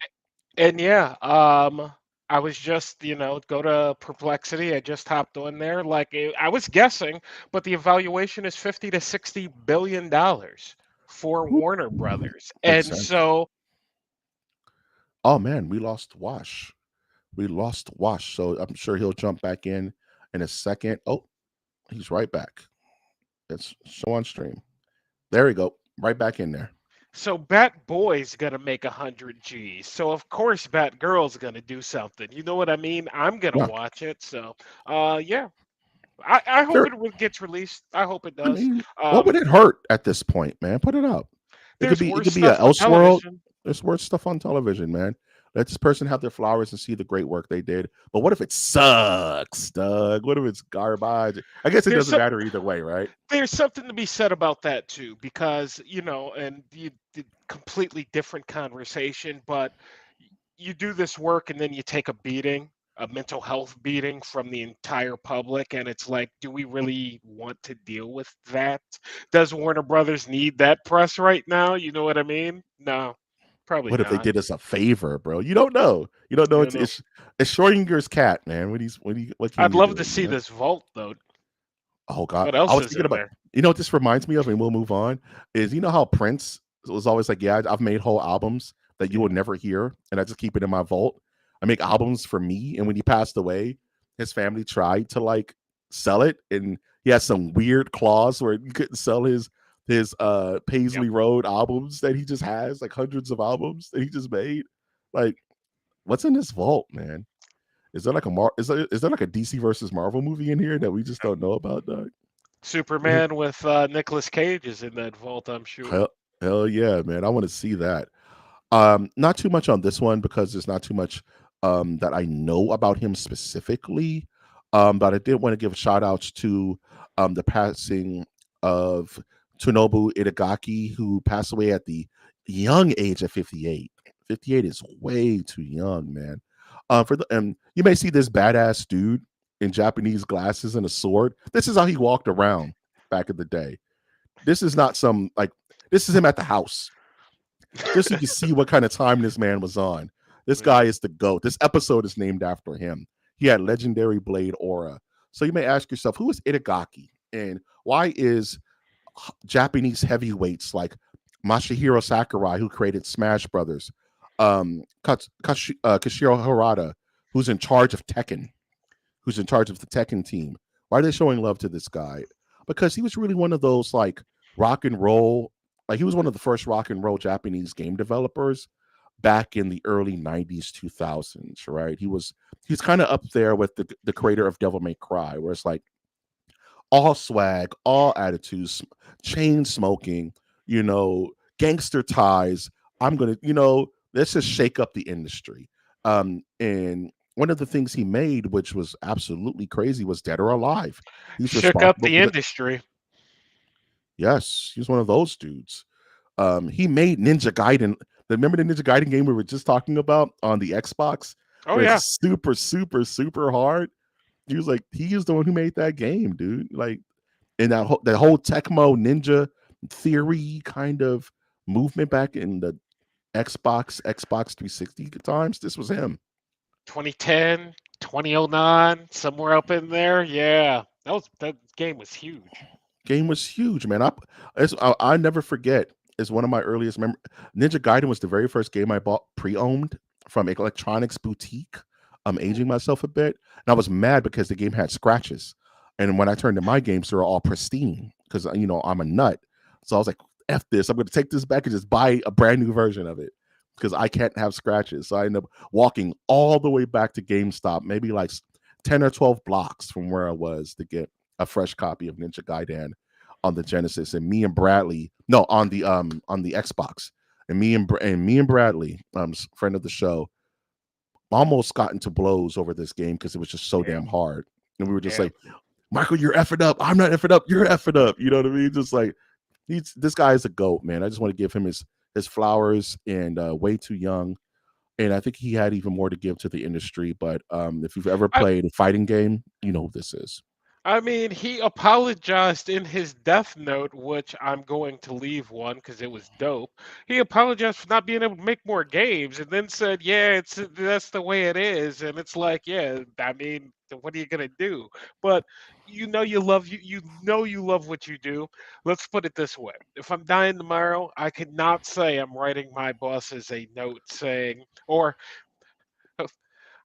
And yeah, I was just, go to Perplexity. I just hopped on there. Like, I was guessing, but the evaluation is 50 to 60 billion dollars for Whew. Warner Brothers. Makes And sense. so Oh man, we lost Wash. We lost Wash, so I'm sure he'll jump back in a second. Oh, he's right back. It's show on stream. There we go. Right back in there. Bat Boy's gonna make 100 G's. So of course Bat Girl's gonna do something. You know what I mean? I'm gonna Yeah. watch it. So yeah. I hope There, gets released. I hope it I does. mean, what would Um, it hurt at this point, man? Put it up. there's It worse could be a stuff on Elseworld. television. There's worse stuff on television, man. Let this person have their flowers and see the great work they did. But what if it sucks, Doug? What if it's garbage? I guess it There's doesn't some matter either way, right? there's something to be said about that too, because and you completely different conversation, but you do this work and then you take a beating, a mental health beating from the entire public, and it's like, do we really want to deal with that? Does Warner Brothers need that press right now? You know what I mean? No, probably What if they not. did us a favor, bro? You don't know. You don't know. You It's know, it's it's Schrodinger's cat, man. What can I'd you love do? to see this vault though. Oh God, What I else was is thinking in about. there? You know what this reminds me of, and we'll move on. Is how Prince was always like, yeah, I've made whole albums that you will Yeah. never hear, and I just keep it in my vault. I make albums for me, and when he passed away, his family tried to like sell it, and he had some weird clause where you couldn't sell his Yep. Paisley Road albums that he just has, like hundreds of albums that he just made. Like, what's in this vault, man? Is there like a DC versus Marvel movie in here that we just don't know about, Doug? Superman with Nicolas Cage is in that vault, I'm sure. Hell, hell yeah, man. I want to see that. Not too much on this one because there's not too much that I know about him specifically. But I did want to give shout outs to the passing of Tonobu Itagaki, who passed away at the young age of 58. 58 is way too young, man. For the and you may see this badass dude in Japanese glasses and a sword. This is how he walked around back in the day. This is not some like this is him at the house. Just so you can see what kind of time this man was on. This guy Yeah. is the GOAT. This episode is named after him. He had legendary blade aura. So you may ask yourself, who is Itagaki? And why is Japanese heavyweights like Masahiro Sakurai, who created Smash Brothers, Kashiro Harada, who's in charge of Tekken, who's in charge of the Tekken team. Why are they showing love to this guy? Because he was really one of those like rock and roll, like he was one of the first rock and roll Japanese game developers back in the early 90s, 2000s, right? He's kind of up there with the creator of Devil May Cry, where it's like all swag, all attitudes, chain smoking, gangster ties. I'm gonna, let's just shake up the industry. And one of the things he made, which was absolutely crazy, was Dead or Alive. He's Shook up responsible the for the industry. yes, he's one of those dudes. He made Ninja Gaiden. Remember the Ninja Gaiden game we were just talking about on the Xbox, Oh where yeah. it's super, super, super hard. He is the one who made that game, dude. Like, and that whole Tecmo Ninja theory kind of movement back in the Xbox 360 times. This was him. 2010, 2009, somewhere up in there. Yeah. That game was huge. Game was huge, man. I never forget. It's one of my earliest memories. Ninja Gaiden was the very first game I bought pre-owned from an electronics boutique. I'm aging myself a bit, and I was mad because the game had scratches. And when I turned to my games, they were all pristine because I'm a nut. So I was like, "F this! I'm going to take this back and just buy a brand new version of it because I can't have scratches." So I ended up walking all the way back to GameStop, maybe like 10 or 12 blocks from where I was to get a fresh copy of Ninja Gaiden on the Genesis, and me and Bradley, no, on the Xbox, and me and Bradley, friend of the show, almost got into blows over this game because it was just so Yeah. damn hard, and we were just Yeah. like, Michael, you're effing up. I'm not effing up. You're effing up. You know what I mean? Just like this guy is a goat, man. I just want to give him his flowers, and way too young. And I think he had even more to give to the industry. But if you've ever I, played a fighting game, you know who this is. I mean, he apologized in his death note, which I'm going to leave one because it was dope. He apologized for not being able to make more games, and then said, "Yeah, that's the way it is." And it's like, yeah, I mean, what are you gonna do? But you love what you do. Let's put it this way: if I'm dying tomorrow, I could not say I'm writing my bosses a note saying, or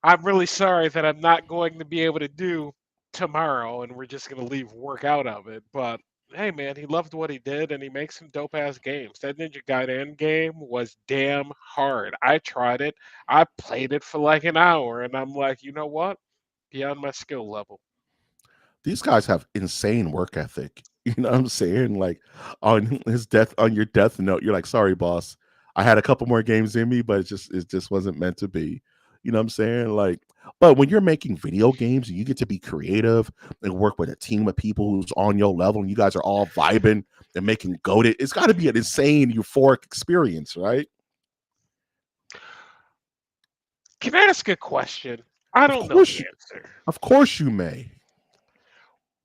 I'm really sorry that I'm not going to be able to do tomorrow, and we're just going to leave work out of it. But hey, man, he loved what he did, and he makes some dope ass games. That Ninja Gaiden game was damn hard. I tried it. I played it for like an hour, and I'm like, you know what? Beyond my skill level. These guys have insane work ethic. You know what I'm saying? Like on your death note, you're like, sorry, boss. I had a couple more games in me, but it just wasn't meant to be. You know what I'm saying? Like, but when you're making video games and you get to be creative and work with a team of people who's on your level and you guys are all vibing and making goaded, it's got to be an insane euphoric experience, right? Can I ask a question? I Of don't know course the you, answer. of course you may.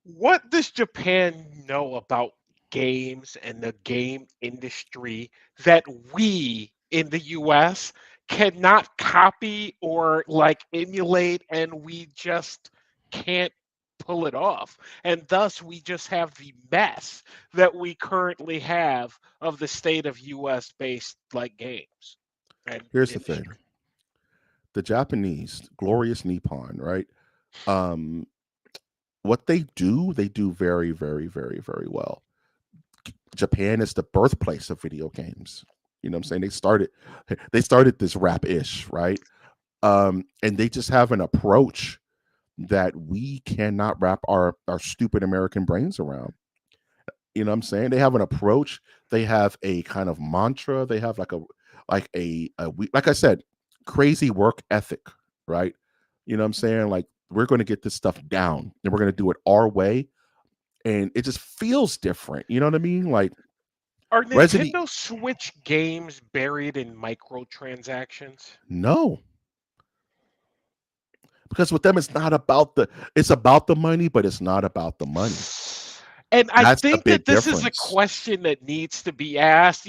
What does Japan know about games and the game industry that we in the US cannot copy or like emulate, and we just can't pull it off? And thus we just have the mess that we currently have of the state of US based like games and Here's the thing: industry. the Japanese, glorious Nippon, right? Um, what they do very, very, very, very well. Japan is the birthplace of video games. You know what I'm saying? They started this rap-ish, right? And they just have an approach that we cannot wrap our stupid American brains around. You know what I'm saying? They have an approach, they have a kind of mantra, they have like I said, crazy work ethic, right? You know what I'm saying? Like we're going to get this stuff down and we're going to do it our way, and it just feels different. You know what I mean? Like Are Resident Nintendo Switch games buried in microtransactions? No, because with them it's about the money, but it's not about the money. And I That's the think that big this is a difference. question that needs to be asked.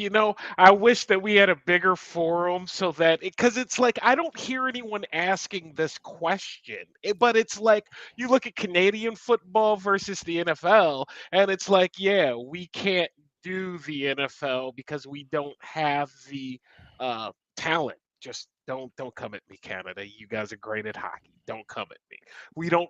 I wish that we had a bigger forum so that, because it's like I don't hear anyone asking this question. But it's like you look at Canadian football versus the NFL, and it's like, yeah, we can't do the NFL because we don't have the talent. Just don't come at me, Canada. You guys are great at hockey. Don't come at me.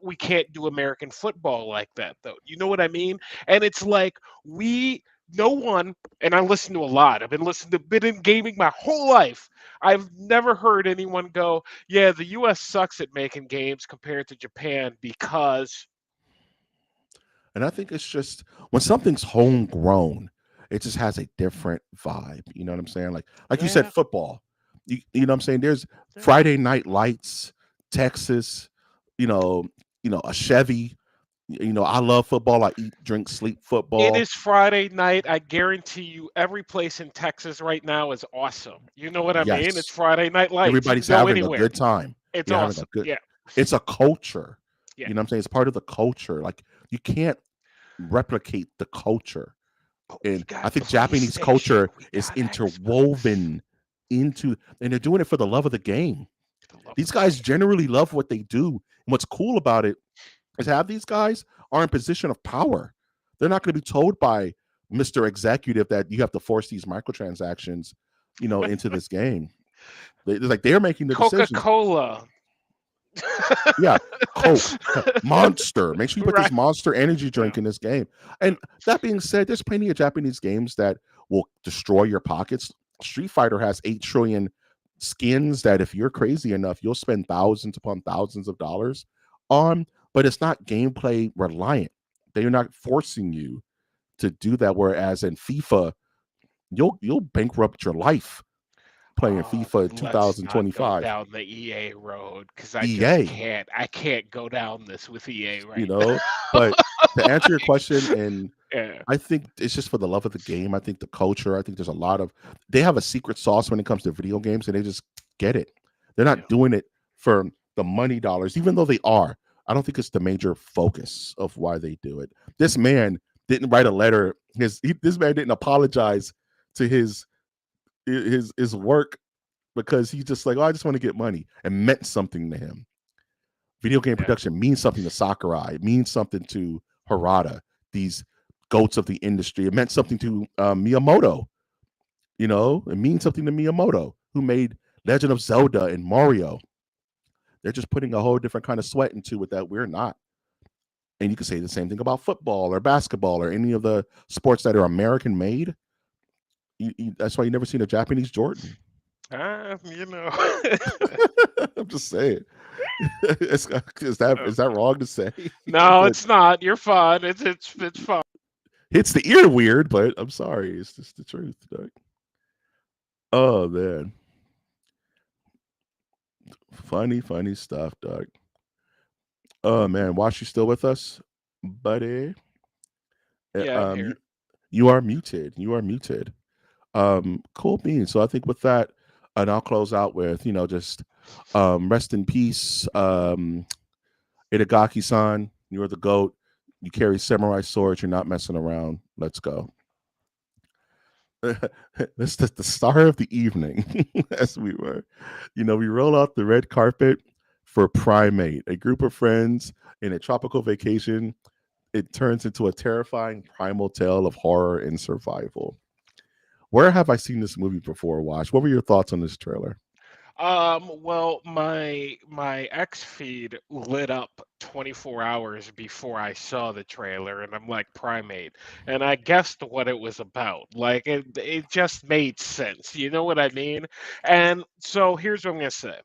We can't do American football like that though. You know what I mean? And it's like we no one, and I listen to a lot. Been in gaming my whole life. I've never heard anyone go, yeah, the US sucks at making games compared to Japan because And I think it's just when something's homegrown, it just has a different vibe. You know what I'm saying? Like you said, yeah, football. You know what I'm saying? There's yeah. Friday Night Lights, Texas, you know, a Chevy. I love football. I eat, drink, sleep It football. is Friday night. I guarantee you every place in Texas right now is awesome. You know what I mean? It's Yes. Friday night lights. You can Everybody's go having a anywhere. good time. It's You're having a awesome. good Yeah. it's a culture. Yeah. You know what I'm saying? It's part of the culture. Like you can't replicate the culture. But we And I got think Japanese PlayStation. culture We is got Xbox. interwoven into, and they're doing it for the love of the game. The love of These the guys game. generally love what they do. And what's cool about it is have these guys are in position of power. They're not going to be told by Mr. Executive that you have to force these microtransactions, into this game. They're making the decisions. Coca-Cola. Yeah, Coke, Monster. Make sure you put this Right. Monster energy Yeah. drink in this game. And that being said, there's plenty of Japanese games that will destroy your pockets. Street Fighter has 8 trillion skins that if you're crazy enough, you'll spend thousands upon thousands of dollars on, but it's not gameplay reliant. They're not forcing you to do that. Whereas in FIFA, you'll bankrupt your life playing Oh, FIFA let's not go 2025. down the EA road because I just EA, can't. I can't go down this with EA you right know. now. But to answer your question, and Yeah. I think it's just for the love of the game. I think the culture. I think there's a lot of they have a secret sauce when it comes to video games, and they just get it. They're Yeah. not doing it for the money dollars, even though they are. I don't think it's the major focus of why they do it. This man didn't write a letter. This man didn't apologize to his work because he's just like, oh, I just want to get money, and meant something to him. Video game Yeah. production means something to Sakurai. It means something to Harada, these goats of the industry. It meant something to Miyamoto. It means something to Miyamoto, who made Legend of Zelda and Mario. They're just putting a whole different kind of sweat into it that we're not. And you can say the same thing about football or basketball or any of the sports that are American made. That's why you never seen a Japanese Jordan. You know. I'm just saying. is that Oh, is that wrong to say? no, But it's not. You're fine. It's fine. hits the ear weird, but I'm sorry. It's just the truth, Doug. Oh man. Funny stuff, Doug. Oh man, Wash, you still with us, buddy? Uh, Yeah, I'm Um, you, here. you are muted. You are muted. Cool beans. So I think with that, and I'll close out with just rest in peace, Itagaki-san. You're the goat. You carry samurai swords. You're not messing around. Let's go. This is the star of the evening, as we were. We roll out the red carpet for Primate, a group of friends in a tropical vacation. It turns into a terrifying primal tale of horror and survival. Where have I seen this movie before, Watch? What were your thoughts on this trailer? Well, my X feed lit up 24 hours before I saw the trailer, and I'm like Primate, and I guessed what it was about. Like it just made sense. You know what I mean? And so here's what I'm gonna say.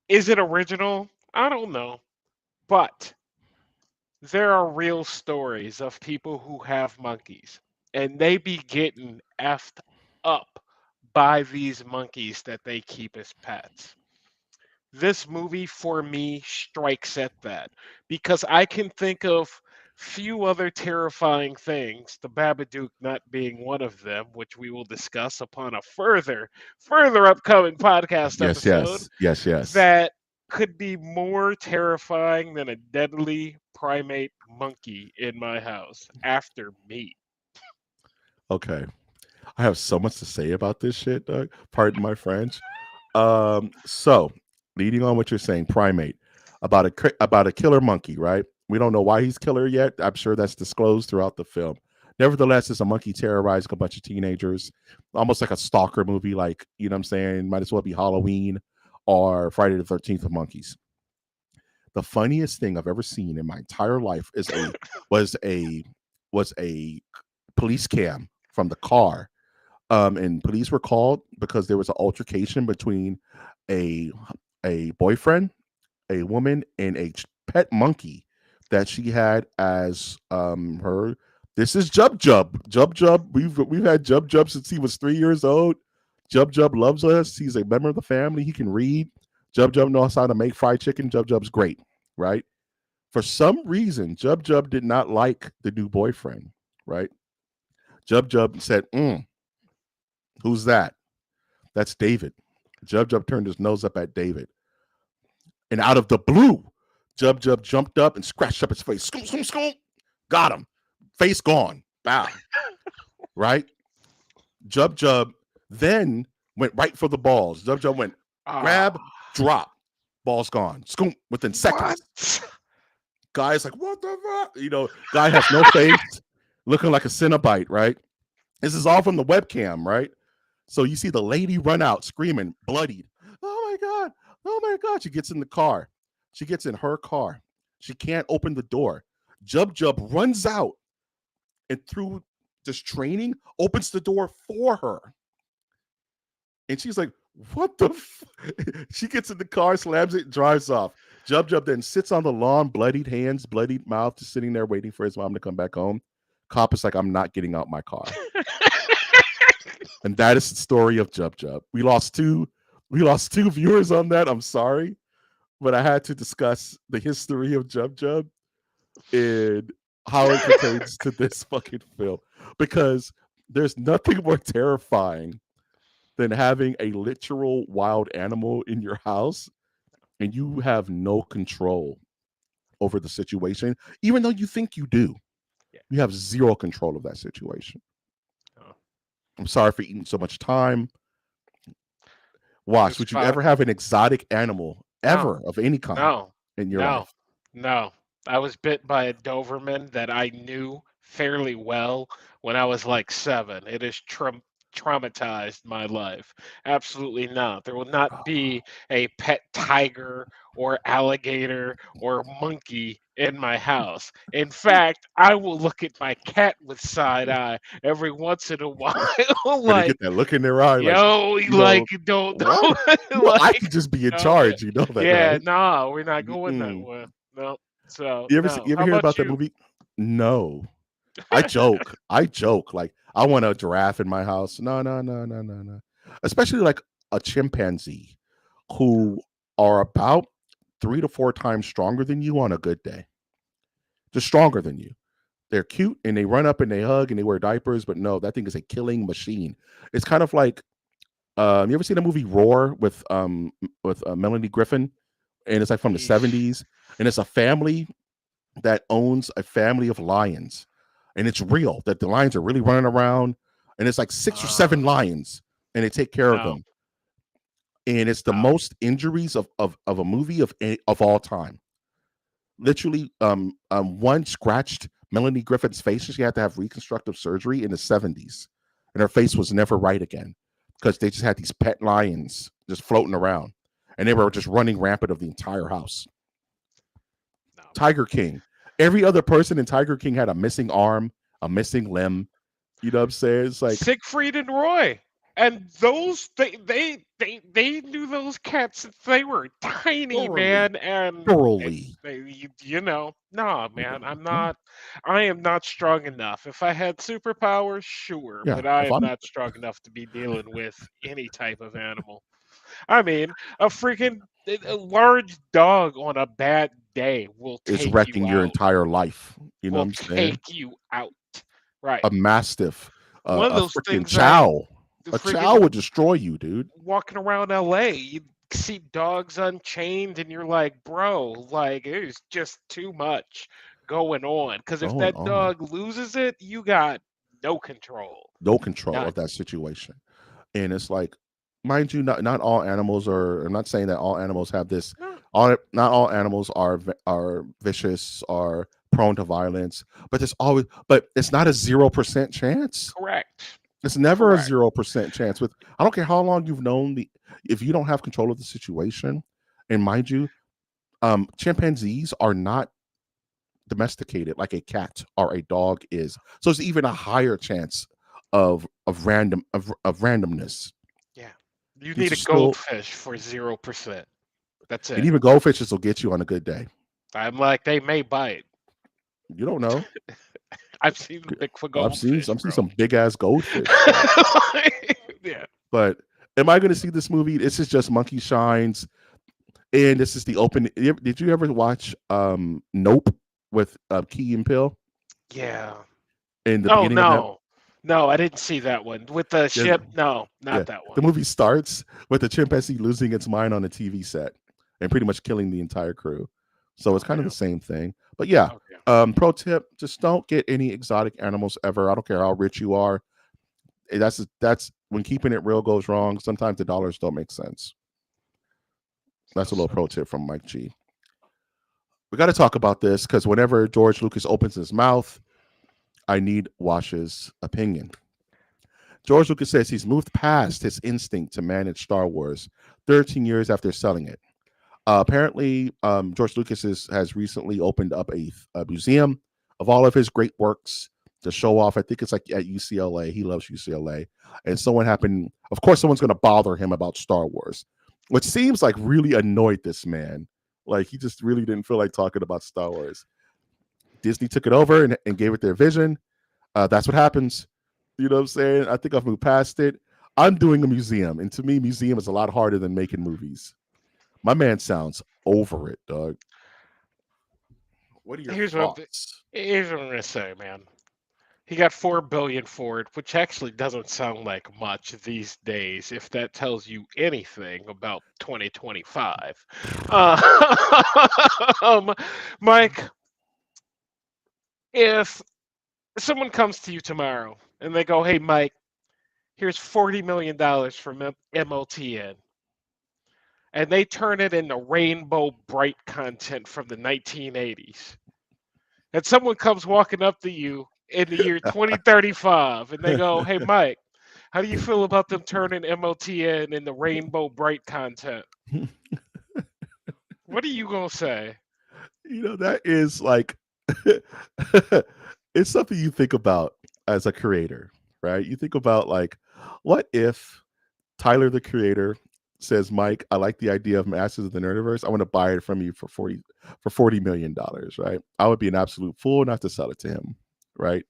Is it original? I don't know, but there are real stories of people who have monkeys, and they be getting effed up by these monkeys that they keep as pets. This movie for me strikes at that because I can think of few other terrifying things, the Babadook not being one of them, which we will discuss upon a further upcoming podcast Yes, episode, yes, yes, yes. that could be more terrifying than a deadly primate monkey in my house after me. Okay. I have so much to say about this shit, Doug. Pardon my French. So leading on what you're saying, primate about about a killer monkey, right? We don't know why he's killer yet. I'm sure that's disclosed throughout the film. Nevertheless, it's a monkey terrorizing a bunch of teenagers, almost like a stalker movie. Like, you know what I'm saying? Might as well be Halloween or Friday the 13th of monkeys. The funniest thing I've ever seen in my entire life was a was a police cam from the car, and police were called because there was an altercation between a boyfriend, a woman, and a pet monkey that she had as her. This is Jub Jub. Jub Jub. We've had Jub Jub since he was 3 years old. Jub Jub loves us. He's a member of the family. He can read. Jub Jub knows how to make fried chicken. Jub Jub's great, right? For some reason, Jub Jub did not like the new boyfriend, right? Jub Jub said, "Who's that?" That's David. Jub Jub turned his nose up at David. And out of the blue, Jub Jub jumped up and scratched up his face. Scoop, scoop, scoop. Got him. Face gone. Bow. Right? Jub Jub then went right for the balls. Jub Jub went grab, drop. Ball's gone. Scoop within seconds. What? Guy's like, what the fuck? You know, guy has no face, looking like a Cenobite, right? This is all from the webcam, right? So you see the lady run out screaming, bloodied. Oh my God. Oh my God. She gets in the car. She gets in her car. She can't open the door. Jub Jub runs out and through this training opens the door for her. And she's like, what the She gets in the car, slams it, drives off. Jub Jub then sits on the lawn, bloodied hands, bloodied mouth, just sitting there waiting for his mom to come back home. Cop is like, I'm not getting out my car. And that is the story of Jub Jub. We lost two viewers on that. I'm sorry. But I had to discuss the history of Jub Jub and how it pertains to this fucking film. Because there's nothing more terrifying than having a literal wild animal in your house and you have no control over the situation, even though you think you do. Yeah. You have zero control of that situation. Oh. I'm sorry for eating so much time. Watch, It's would you fine. ever have an exotic animal ever of any kind No, in your no, life? no. I was bit by a Doberman that I knew fairly well when I was like 7. It has traumatized my life. Absolutely not. There will not be a pet tiger or alligator or monkey in my house. In fact, I will look at my cat with side eye every once in a while, Gonna like, get that look in their eye, like, yo, you like, know, don't, what? You know, I like, could just be in no, man. charge. You know that, Yeah, right? nah, we're not going that Mm-mm. way. No. So, You ever no. you ever How hear about about that you? movie? No. I joke. I joke. Like, I want a giraffe in my house. No, no, no, no, no, no. Especially like a chimpanzee who are about 3 to 4 times stronger than you on a good day. Just stronger than you. They're cute and they run up and they hug and they wear diapers, but no, that thing is a killing machine. It's kind of like you ever seen the movie Roar with Melanie Griffin? And it's like from the Yeesh. 70s. And it's a family that owns a family of lions. And it's real that the lions are really running around. And it's like 6 or 7 Uh, lions and they take care of no, them. And it's the no. most injuries of a movie of all time. Literally, one scratched Melanie Griffin's face. And she had to have reconstructive surgery in the 70s. And her face was never right again because they just had these pet lions just floating around. And they were just running rampant of the entire house. No, man. Tiger King. Every other person in Tiger King had a missing arm, a missing limb. You know what I'm saying? It's like, Siegfried and Roy. And those they knew those cats since they were tiny, thoroughly, man. And thoroughly. nah, man, No, I am not strong enough. If I had superpowers, sure, yeah. but I If am I'm not strong enough to be dealing with any type of animal. I mean, a large dog on a bad day will Is take you wrecking your out. entire life. You know what Will I'm saying? take you out. Right. A mastiff, One of a those freaking things I chow. the A chow friggin' would destroy you, dude. walking around LA, you see dogs unchained and you're like, bro, like it's just too much going on. Because if Going that on. dog loses it, you got no control. No control None. of that situation. And it's like, mind you, not all animals are. I'm not saying that all animals have this. No, All Not all animals are vicious, are prone to violence. But there's always, but it's not a 0% chance. correct. It's never a Correct. 0% chance. With I don't care how long you've known the, if you don't have control of the situation, and mind you, chimpanzees are not domesticated like a cat or a dog is. So it's even a higher chance of randomness. Yeah. You These need are a still, goldfish for 0%. That's and it. even goldfishes will get you on a good day. I'm like, they may bite. You don't know. I've seen the big for I've seen goldfish, I've seen bro. some big ass goldfish. Yeah. But am I going to see this movie? This is just Monkey Shines, and this is the open. Did you ever watch Nope with Key and Pill Yeah. in the Oh beginning of that? no. No, I didn't see that one. With the Yeah, ship? No, yeah. not that The one. movie starts with the chimpanzee losing its mind on a TV set and pretty much killing the entire crew. So it's Oh kind of the damn. same thing. But yeah, Okay. pro tip: just don't get any exotic animals ever. I don't care how rich you are. That's when keeping it real goes wrong. Sometimes the dollars don't make sense. That's a Yes, little sir. pro tip from Mike G. We got to talk about this because whenever George Lucas opens his mouth, I need Wash's opinion. George Lucas says he's moved past his instinct to manage Star Wars 13 years after selling it. Apparently, George Lucas has recently opened up a museum of all of his great works to show off. I think it's like at UCLA. He loves UCLA. And of course, someone's going to bother him about Star Wars, which seems like really annoyed this man. Like he just really didn't feel like talking about Star Wars. Disney took it over and gave it their vision. That's what happens. You know what I'm saying? I think I've moved past it. I'm doing a museum. And to me, museum is a lot harder than making movies. My man sounds over it, dog. What are your Here's what I'm, thoughts? here's what I'm gonna say, man. He got 4 billion for it, which actually doesn't sound like much these days, if that tells you anything about 2025. Um, Mike, if someone comes to you tomorrow and they go, "Hey, Mike, here's $40 million from MOTN," and they turn it into rainbow bright content from the 1980s, and someone comes walking up to you in the year 2035 and they go, "Hey, Mike, how do you feel about them turning MOTN into rainbow bright content?" What are you going to say? That is like it's something you think about as a creator, right? You think about like, what if Tyler the creator says, Mike, I like the idea of Masters of the Nerdiverse. I want to buy it from you for $40 million, right? I would be an absolute fool not to sell it to him, right?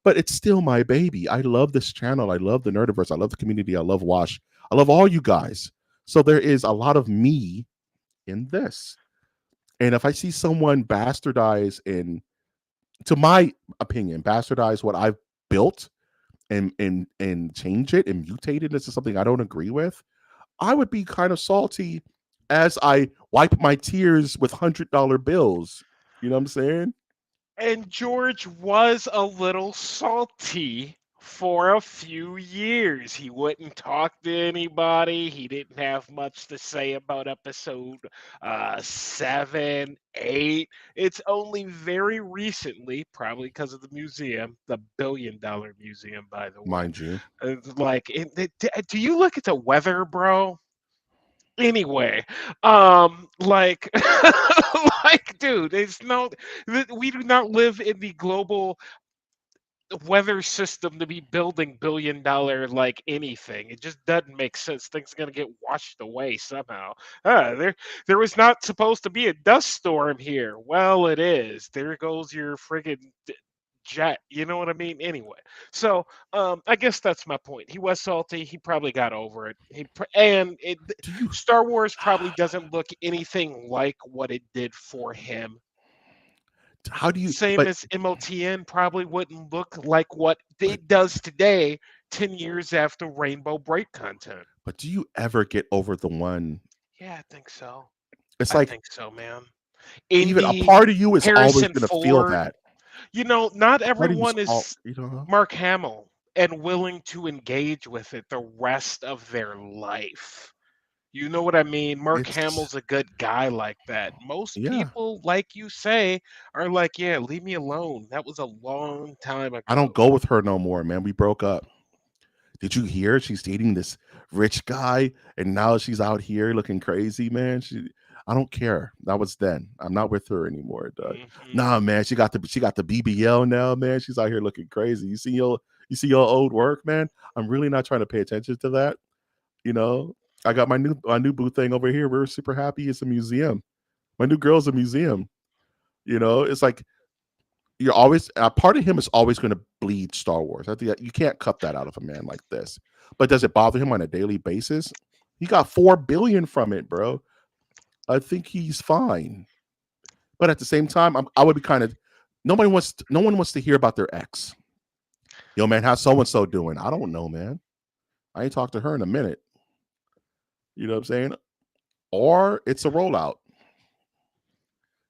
But it's still my baby. I love this channel. I love the Nerdiverse. I love the community. I love Wash. I love all you guys. So there is a lot of me in this. And if I see someone bastardize and, to my opinion, bastardize what I've built and change it and mutate it into something I don't agree with, I would be kind of salty as I wipe my tears with $100 bills. You know what I'm saying? And George was a little salty for a few years. He wouldn't talk to anybody. He didn't have much to say about episode 7, 8. It's only very recently, probably because of the museum, the $1 billion museum, by the way. Mind you. Like, do you look at the weather, bro? Anyway, like, like, dude, it's no, we do not live in the global weather system to be building $1 billion like anything. It just doesn't make sense. Things are gonna get washed away somehow. There was not supposed to be a dust storm here. Well, it is. There goes your friggin' jet. You know what I mean? Anyway, so I guess that's my point. He was salty. He probably got over it. Do you Star Wars probably doesn't look anything like what it did for him. how do you Same but as MOTN probably wouldn't look like what it does today, 10 years after Rainbow Break content. but do you ever get over the one? Yeah, I think so. It's I like think so, man. even a Indy, part of you is always Harrison gonna feel Ford. that. Not A part of you's everyone all is you know. Mark Hamill and willing to engage with it the rest of their life. You know what I mean? Mark It's Hamill's a good guy like that. Most yeah. people, like you say, are like, yeah, leave me alone. That was a long time I don't ago. go with her no more, man. We broke up. Did you hear she's dating this rich guy and now she's out here looking crazy, man? I don't care. That was then. I'm not with her anymore, dog. Hmm. Nah, man. She got the BBL now, man. She's out here looking crazy. You see your old work, man? I'm really not trying to pay attention to that. You know, I got my new boo thing over here. We're super happy. It's a museum. My new girl's a museum. It's like you're always a part of him is always going to bleed Star Wars. I think that you can't cut that out of a man like this. But does it bother him on a daily basis? He got 4 billion from it, bro. I think he's fine. But at the same time, I would be kind of no one wants to hear about their ex. Yo, man, how's so and so doing? I don't know, man. I ain't talked to her in a minute. You know what I'm saying? Or it's a rollout.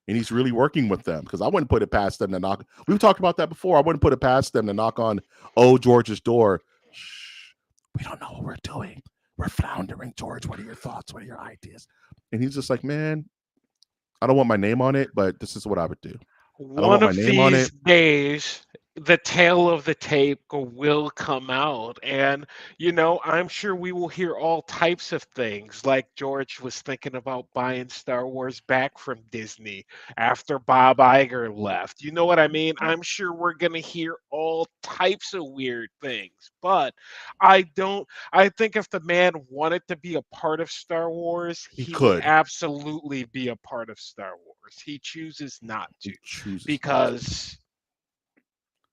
And he's really working with them because I wouldn't put it past them to knock. We've talked about that before. I wouldn't put it past them to knock on George's door. Shh, we don't know what we're doing. We're floundering, George. What are your thoughts? What are your ideas? And he's just like, man, I don't want my name on it, but this is what I would do. I don't One want my of name on these it. days, the tail of the tape will come out. And, I'm sure we will hear all types of things. Like George was thinking about buying Star Wars back from Disney after Bob Iger left. You know what I mean? I'm sure we're going to hear all types of weird things. But I think if the man wanted to be a part of Star Wars, He he would could. absolutely be a part of Star Wars. He chooses not to He chooses not to. because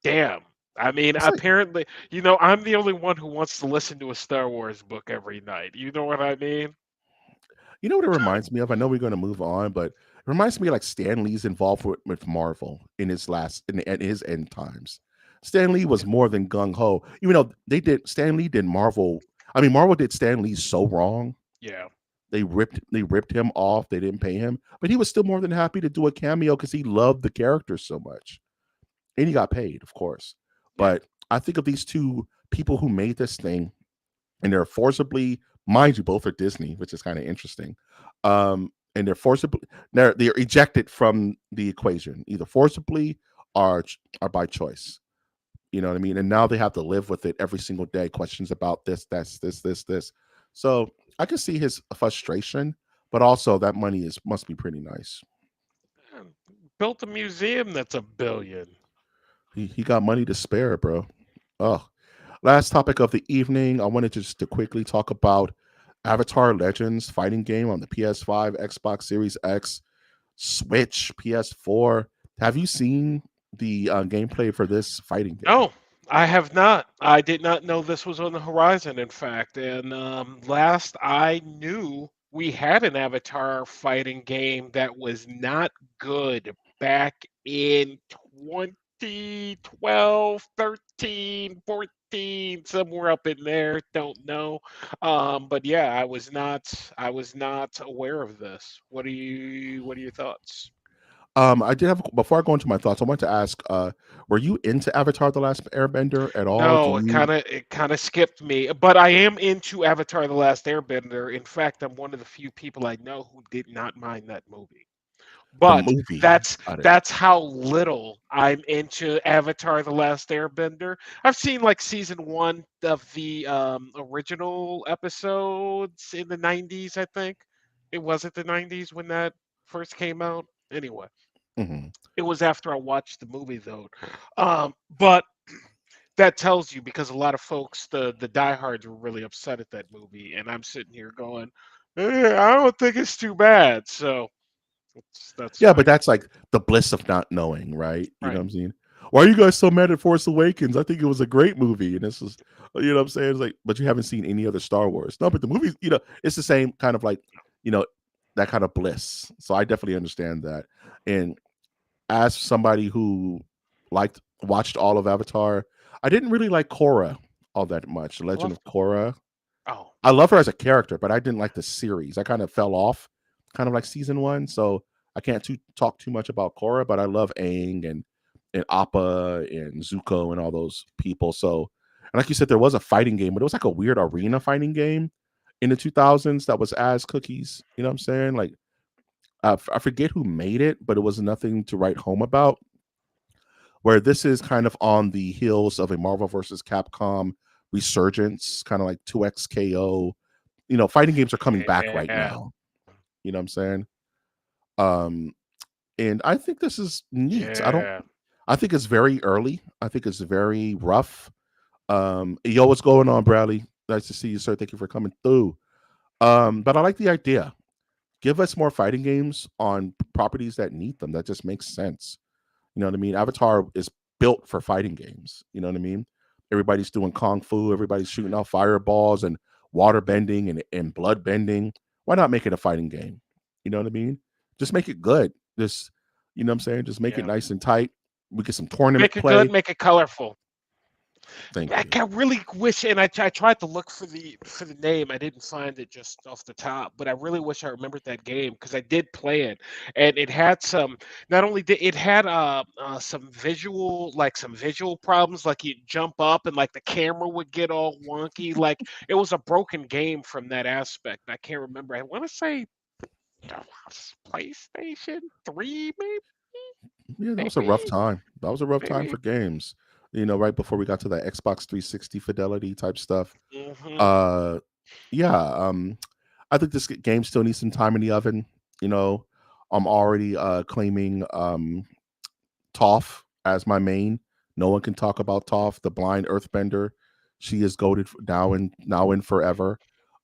damn. I mean, It's like apparently, I'm the only one who wants to listen to a Star Wars book every night. You know what I mean? you know what it reminds me of. I know we're going to move on, but it reminds me of like Stan Lee's involved with Marvel in in his end times. Stan Lee was more than gung ho, even though Stan Lee did Marvel. I mean, Marvel did Stan Lee so wrong. Yeah. They ripped him off. They didn't pay him, but he was still more than happy to do a cameo because he loved the character so much, and he got paid, of course. Yeah. But I think of these two people who made this thing, and they're forcibly, mind you, both are Disney, which is kind of interesting. And they're ejected from the equation, either forcibly or by choice. You know what I mean? And now they have to live with it every single day. Questions about this. So I can see his frustration, but also that money is must be pretty nice. Man, built a museum that's 1 billion. He got money to spare, bro. Oh, last topic of the evening. I wanted just to quickly talk about Avatar Legends fighting game on the PS5, Xbox Series X, Switch, PS4. Have you seen the gameplay for this fighting game? No, I have not. I did not know this was on the horizon, in fact. And last I knew, we had an Avatar fighting game that was not good back in 2012, 13, 14, somewhere up in there. Don't know. But yeah, I was not aware of this. What are your thoughts? I did have before I go into my thoughts, I want to ask, were you into Avatar The Last Airbender at all? Do No, it you kind of it kind of skipped me, but I am into Avatar: The Last Airbender. In fact, I'm one of the few people I know who did not mind that movie. the But movie? that's I didn't. that's how little I'm into Avatar: The Last Airbender. I've seen like season 1 of the original episodes in the 90s, I think. It was at the 90s when that first came out. Anyway, Mhm. it was after I watched the movie though. But that tells you because a lot of folks, the diehards, were really upset at that movie, and I'm sitting here going, I don't think it's too bad. So that's Yeah, but fine. that's like the bliss of not knowing, right? You know Right. what I'm saying? why are you guys so mad at Force Awakens? I think it was a great movie. And this is, what I'm saying? It's like, but you haven't seen any other Star Wars. No, but the movies, it's the same kind of like, you know, that kind of bliss. So I definitely understand that. And as somebody who watched all of Avatar, I didn't really like Korra all that much. The I Legend love. of Korra. Oh, I love her as a character, but I didn't like the series. I kind of fell off, kind of like season one. So I can't talk too much about Korra, but I love Aang and Appa and Zuko and all those people. So, and like you said, there was a fighting game, but it was like a weird arena fighting game in the 2000s that was as cookies. You know what I'm saying? Like I forget who made it, but it was nothing to write home about. Where this is kind of on the heels of a Marvel versus Capcom resurgence, kind of like 2XKO. Fighting games are coming back right yeah, now. You know what I'm saying? Um, and I think this is neat. yeah. I think it's very early. I think it's very rough. Yo, what's going on, Bradley? Nice to see you, sir. Thank you for coming through. But I like the idea. Give us more fighting games on properties that need them. That just makes sense. You know what I mean? Avatar is built for fighting games. You know what I mean? Everybody's doing kung fu. Everybody's shooting out fireballs and water bending and blood bending. Why not make it a fighting game? You know what I mean? Just make it good. Just, you know what I'm saying? Just make it Yeah. nice and tight. We get some tournament Make it good, play. make it colorful. Thank I you. really wish, and I tried to look for the name. I didn't find it just off the top, but I really wish I remembered that game because I did play it, and it had some. Not only did it had some visual problems, like you'd jump up and like the camera would get all wonky. Like it was a broken game from that aspect. I can't remember. I want to say PlayStation 3, Yeah, that was a rough maybe, time. That was a rough time maybe. for games. Right before we got to that Xbox 360 fidelity type stuff. Hmm. Uh, yeah, I think this game still needs some time in the oven. You know, I'm already claiming Toph as my main. No one can talk about Toph, the blind earthbender. She is goaded now and forever.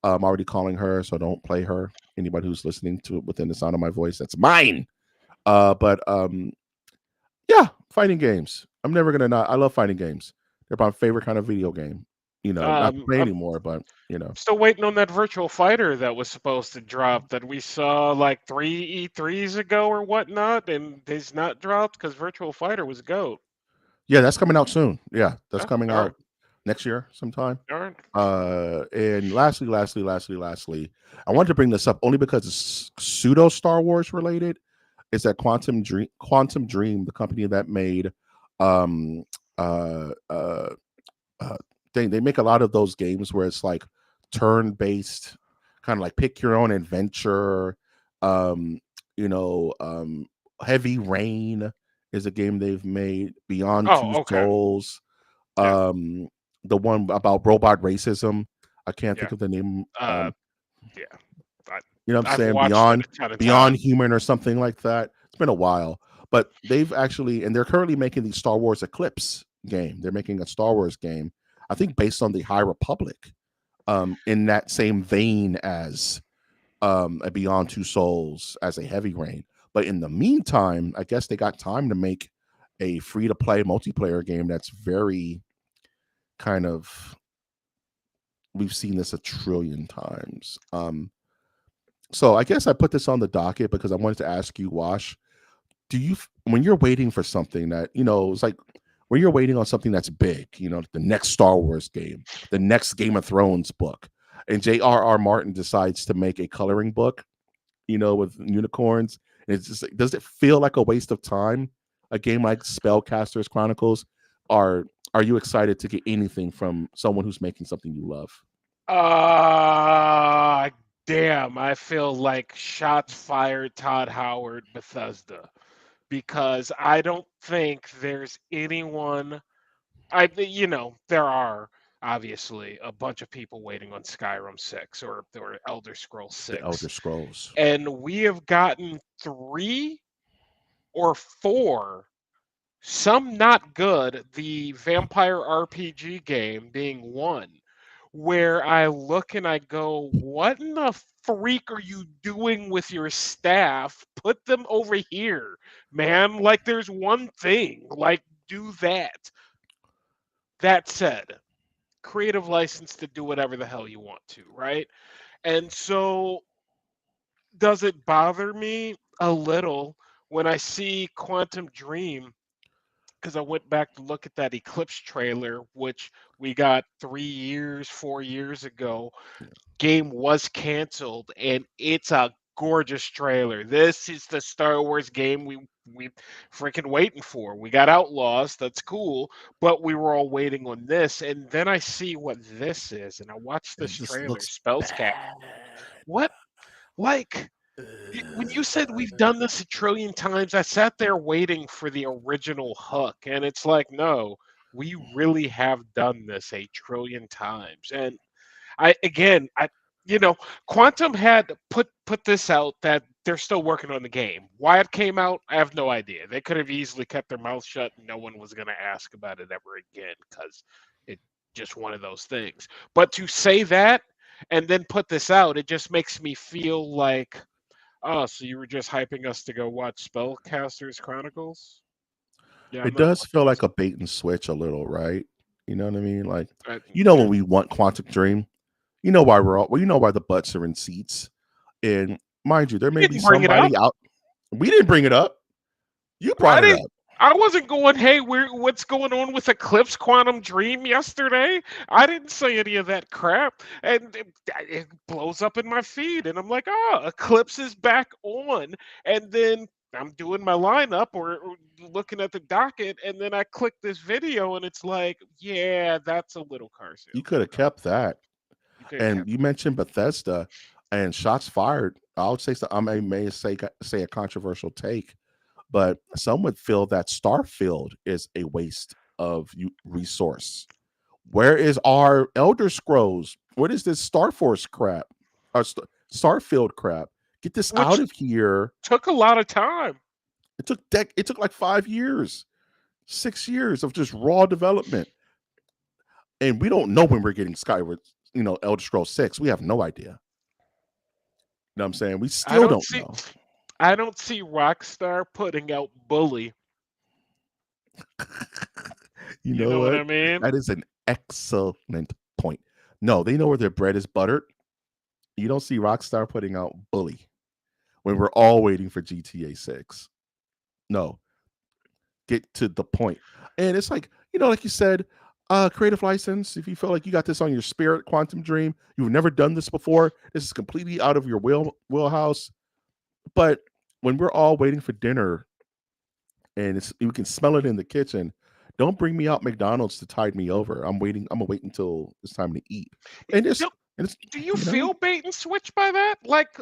I'm already calling her, so don't play her. Anybody who's listening to it within the sound of my voice, that's mine. But yeah, fighting games. I'm never gonna not. I love fighting games. They're my favorite kind of video game. Not to play I'm anymore, but still waiting on that virtual fighter that was supposed to drop that we saw like 3 E3s ago or whatnot, and it's not dropped because virtual fighter was GOAT. yeah, that's coming out soon. Yeah, that's Oh, coming darn, out next year sometime. darn. And lastly, I wanted to bring this up only because it's pseudo Star Wars related. Is that Quantum Dream, the company that made um uh uh uh they make a lot of those games where it's like turn based, kind of like pick your own adventure. Um, you know, Heavy Rain is a game they've made. Beyond Two Oh, okay. Souls, Yeah, um, the one about robot racism. I can't yeah, think of the name. uh, yeah. I, You know what I'm I've saying? watched it a ton of Beyond times. Human or something like that. It's been a while, but they've actually, and they're currently making the Star Wars Eclipse game. They're making a Star Wars game, I think, based on the High Republic, in that same vein as a Beyond Two Souls, as a Heavy Rain. But in the meantime, I guess they got time to make a free to play multiplayer game that's very kind of, we've seen this a trillion times. So I guess I put this on the docket because I wanted to ask you, Wash, when you're waiting for something that, it's like when you're waiting on something that's big, the next Star Wars game, the next Game of Thrones book, and J.R.R. Martin decides to make a coloring book, with unicorns, and it's just like, does it feel like a waste of time? A game like Spellcasters Chronicles, are are you excited to get anything from someone who's making something you love? Uh, Damn, I feel like shots fired Todd Howard, Bethesda, because I don't think there's anyone. There are obviously a bunch of people waiting on Skyrim 6 or Elder Scrolls The Elder 6, Scrolls. and we have gotten 3 or 4, some not good, the Vampire RPG game being one, where I look and I go, what in the freak are you doing with your staff? Put them over here, man. Like there's one thing. Like do that. That said, creative license to do whatever the hell you want to, right? And so, does it bother me a little when I see Quantum Dream? Because I went back to look at that Eclipse trailer, which we got 3 years, 4 years ago. Game was canceled, and it's a gorgeous trailer. This is the Star Wars game we freaking waiting for. We got Outlaws, that's cool, but we were all waiting on this. And then I see what this is, and I watch It this just trailer, looks Spellscat. bad. What? Like, when you said we've done this a trillion times, I sat there waiting for the original hook, and it's like, no, we really have done this a trillion times. And I again, I you know, Quantum had put this out that they're still working on the game. Why it came out, I have no idea. They could have easily kept their mouth shut. And no one was going to ask about it ever again because it just one of those things. But to say that and then put this out, it just makes me feel like, oh, so you were just hyping us to go watch Spellcasters Chronicles? Yeah, I'm It not does watching feel this. like a bait and switch a little, right? You know what I mean? Like, Yeah. when we want Quantum Dream, you know why we're all, well, you know why the butts are in seats. And mind you, there You may be didn't bring it up. somebody out. We didn't bring it up. You brought I it didn't. up. I wasn't going, hey, what's going on with Eclipse Quantum Dream yesterday? I didn't say any of that crap. And it blows up in my feed. And I'm like, oh, Eclipse is back on. And then I'm doing my lineup or looking at the docket. And then I click this video and it's like, yeah, that's a little car You sales. could have kept that. You could have And kept. you mentioned Bethesda and shots fired. I would say, I may say a controversial take, but some would feel that Starfield is a waste of resource. Where is our Elder Scrolls? What is this Star Force crap? Or Starfield crap? Get this out Which of here. took a lot of time. It took like 5 years, 6 years of just raw development, and we don't know when we're getting Skyward. Elder Scrolls 6. We have no idea. You know what I'm saying? We I still don't don't see. know. I don't see Rockstar putting out Bully. You You know know what what? I mean? That is an excellent point. No, they know where their bread is buttered. You don't see Rockstar putting out Bully when we're all waiting for GTA 6. No, get to the point. And it's like, like you said, creative license. If you feel like you got this on your spirit, Quantum Dream, you've never done this before. This is completely out of your wheelhouse. But when we're all waiting for dinner and you can smell it in the kitchen, don't bring me out McDonald's to tide me over. I'm waiting. I'm gonna wait until it's time to eat. And it's Do, and it's do you you know feel bait and switch by that? Like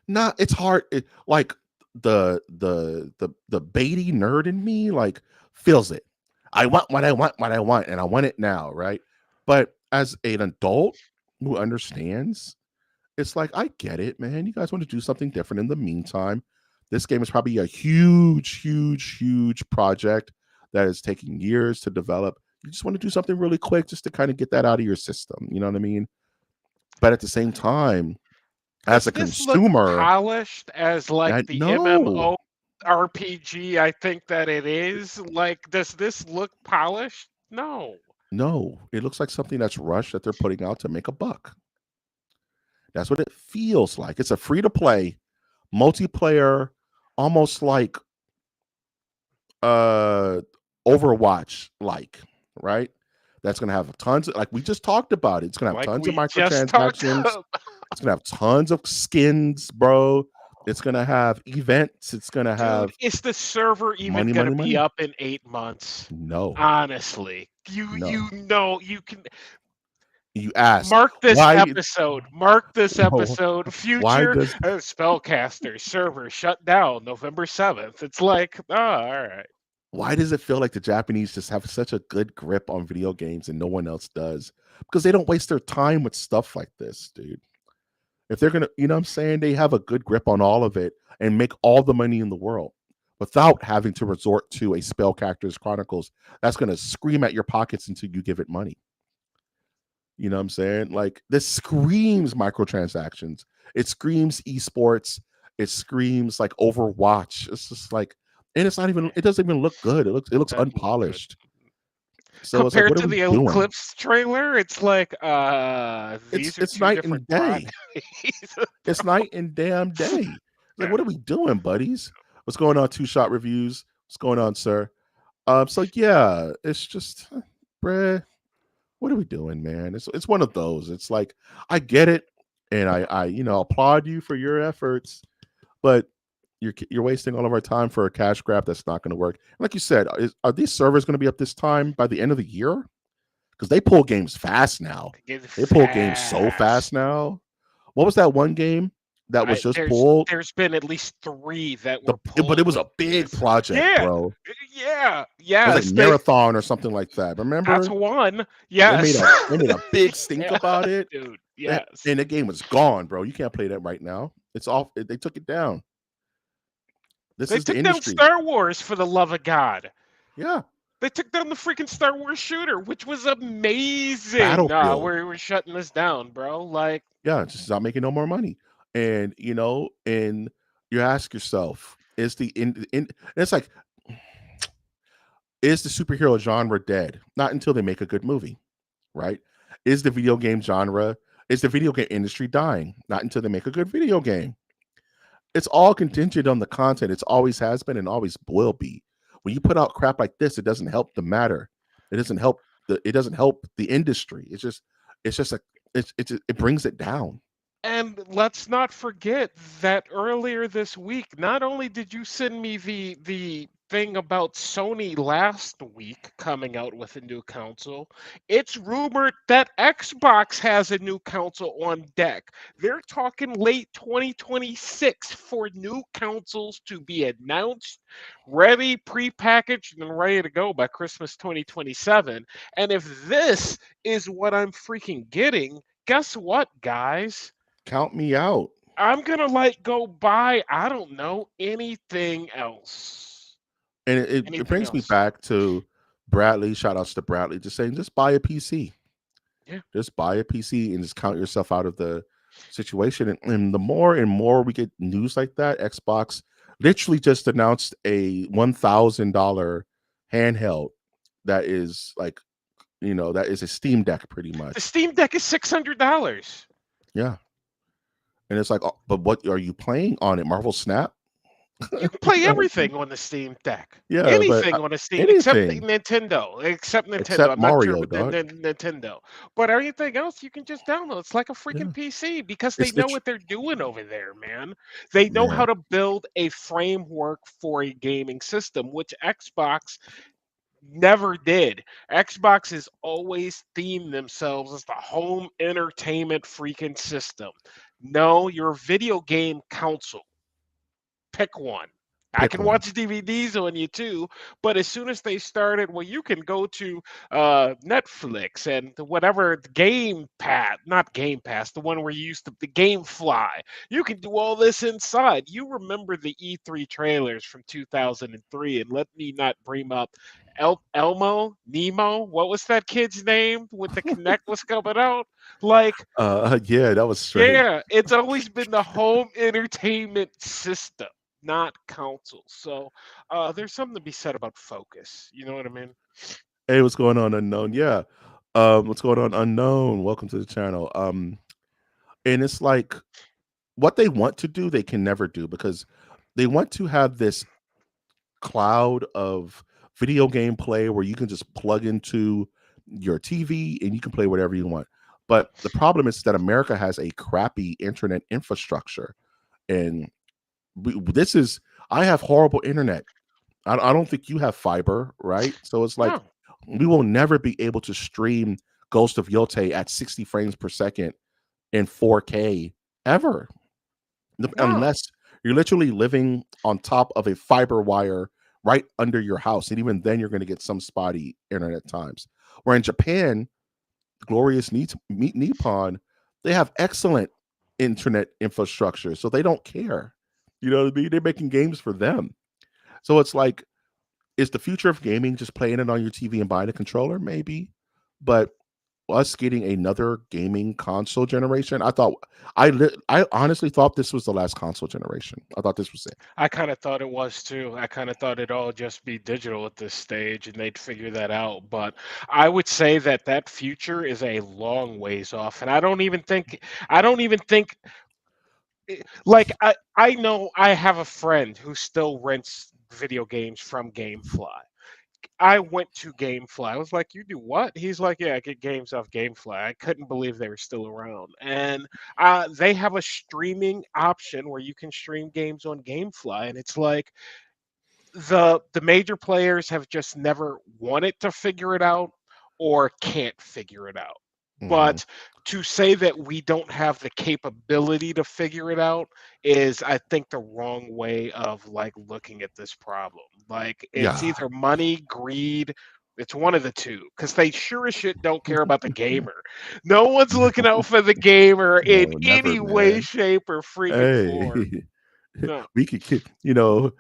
not. It's hard. Like the baity nerd in me like feels it. I want what I want, and I want it now, right? But as an adult who understands, it's like I get it, man. You guys want to do something different in the meantime. This game is probably a huge project that is taking years to develop. You just want to do something really quick just to kind of get that out of your system. You know what I mean? But at the same time, as does a this look consumer, polished as like I the no, MMO RPG I think that it is? Like does this look polished? No. no, it looks like something that's rushed that they're putting out to make a buck. That's what it feels like. It's a free to play multiplayer, almost like uh Overwatch like, right? That's gonna have tons of, like we just talked about it. It's gonna have Like tons of we just talked microtransactions. about. It's gonna have tons of skins, bro. It's gonna have events. It's gonna Dude, have is the server even money, going to money, be money. up in 8 months? No, Honestly. You no. know you can You asked mark this why? episode. Mark this No, episode. why Future does Spellcaster server shut down November 7th. It's like, oh, all right. why does it feel like the Japanese just have such a good grip on video games and no one else does? Because they don't waste their time with stuff like this, dude. If they're gonna, you know what I'm saying, they have a good grip on all of it and make all the money in the world without having to resort to a Spellcasters Chronicles that's gonna scream at your pockets until you give it money. You know what I'm saying? Like this screams microtransactions. It screams esports. It screams like Overwatch. It's just like and it's not even. It doesn't even look good. It looks Doesn't look good. unpolished. So it's like, Compared what are to we the doing? Eclipse trailer, it's like, It's these are it's two night different and day. products, It's bro. night and damn day. It's like, Yeah. what are we doing, buddies? What's going on? Two shot reviews. What's going on, sir? So yeah, it's just, bruh, what are we doing, man? It's one of those. It's like, I get it, and I applaud you for your efforts, but you're wasting all of our time for a cash grab that's not going to work. Like you said, are these servers going to be up this time by the end of the year? Because they pull games fast now. Get They pull games so fast. fast now. What was that one game that was I just there's pulled? there's been at least 3 that were But it pulled was a with big this. project, Yeah, bro. yeah, It was like yes, Marathon or something like that. that's Remember? one. They made Yes. a big stink Yeah, about it, dude, and, yes. and the game was gone, bro. You can't play that right now. It's off. They took it down. This They is the took down industry. Star Wars, for the love of God. Yeah, They took down the freaking Star Wars shooter, which was amazing. Nah, Battlefield. we're shutting this down, bro. Like, Yeah, just not making no more money. And and you ask yourself, is and it's like, is the superhero genre dead? Not until they make a good movie, right? Is the video game genre, is the video game industry dying? Not until they make a good video game. It's all contingent on the content. It's always has been and always will be. When you put out crap like this, it doesn't help the matter. It doesn't help the industry. It's just a it brings it down. and let's not forget that earlier this week, not only did you send me the thing about Sony last week coming out with a new console, it's rumored that Xbox has a new console on deck. They're talking late 2026 for new consoles to be announced, ready, prepackaged, and ready to go by Christmas 2027. And if this is what I'm freaking getting, guess what, guys? Count me out. I'm gonna like go buy, I don't know, anything else. And it Anything brings me else. back to Bradley. Shout outs to Bradley, just saying, just buy a PC. Yeah. Just buy a PC and just count yourself out of the situation. And the more and more we get news like that, Xbox literally just announced a $1,000 handheld that is like, that is a Steam Deck pretty The much. Steam Deck is $600. Yeah. And it's like, oh, but what are you playing on it? Marvel Snap? You can play everything on the Steam Deck. Yeah, but Anything on the Steam, except anything Nintendo. Except Nintendo. except I'm not sure Mario, with dog. Nintendo. But everything else you can just download. It's like a freaking Yeah. PC because they It's know literally, what they're doing over there, man. They know how man. to build a framework for a gaming system, which Xbox never did. Xbox has always themed themselves as the home entertainment freaking system. No, your video game console. Pick one. I Pick can one. watch DVDs on you too, but as soon as they started, well, you can go to Netflix and whatever the Game Pass, not Game Pass, the one where you used to the Game Fly. You can do all this inside. You remember the E3 trailers from 2003, and let me not bring up Elmo, Nemo. What was that kid's name when the Connect was coming out? Like, Yeah, that was straight. yeah, it's always been the home entertainment system, not consoles. So there's something to be said about focus. You know what I mean? Hey, what's going on, unknown? Yeah. What's going on, unknown? Welcome to the channel. And it's like, what they want to do, they can never do, because they want to have this cloud of video game play where you can just plug into your TV and you can play whatever you want. But the problem is that America has a crappy internet infrastructure, and this is, I have horrible internet. I don't think you have fiber, right? So it's like, No, we will never be able to stream Ghost of Yote at 60 frames per second in 4K ever, no. unless you're literally living on top of a fiber wire right under your house. And even then, you're going to get some spotty internet at times. Where in Japan, glorious Nippon, they have excellent internet infrastructure. So they don't care. You know what I mean? They're making games for them. So it's like, is the future of gaming just playing it on your TV and buying a controller? Maybe. But us getting another gaming console generation. I honestly thought this was the last console generation. I thought this was it. I kind of thought it was too. I kind of thought it'd all just be digital at this stage and they'd figure that out. But I would say that that future is a long ways off. And I don't even think, like, I know I have a friend who still rents video games from GameFly. I went to GameFly. I was like, "You do what?" He's like, "Yeah, I get games off GameFly." I couldn't believe they were still around. And they have a streaming option where you can stream games on GameFly, and it's like the major players have just never wanted to figure it out or can't figure it out. Hmm. But to say that we don't have the capability to figure it out is, I think, the wrong way of like looking at this problem. Like it's Yeah. either money, greed, it's one of the two, because they sure as shit don't care about the gamer. No one's looking out for the gamer in No, never, any way, man. shape, or freaking Hey, form. No. we could, you know,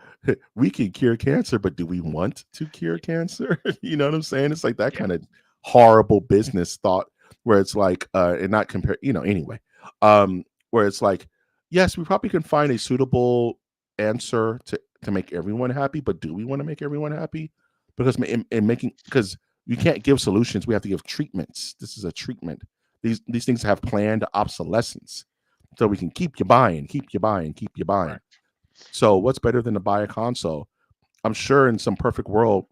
we can cure cancer, but do we want to cure cancer? You know what I'm saying? It's like that Yeah. kind of horrible business thought where it's like, and not compare, anyway, where it's like, yes, we probably can find a suitable answer to make everyone happy, but do we want to make everyone happy? Because in making, because you can't give solutions, we have to give treatments. This is a treatment. These things have planned obsolescence, so we can keep you buying, keep you buying, keep you buying. Correct. So what's better than to buy a console? I'm sure in some perfect world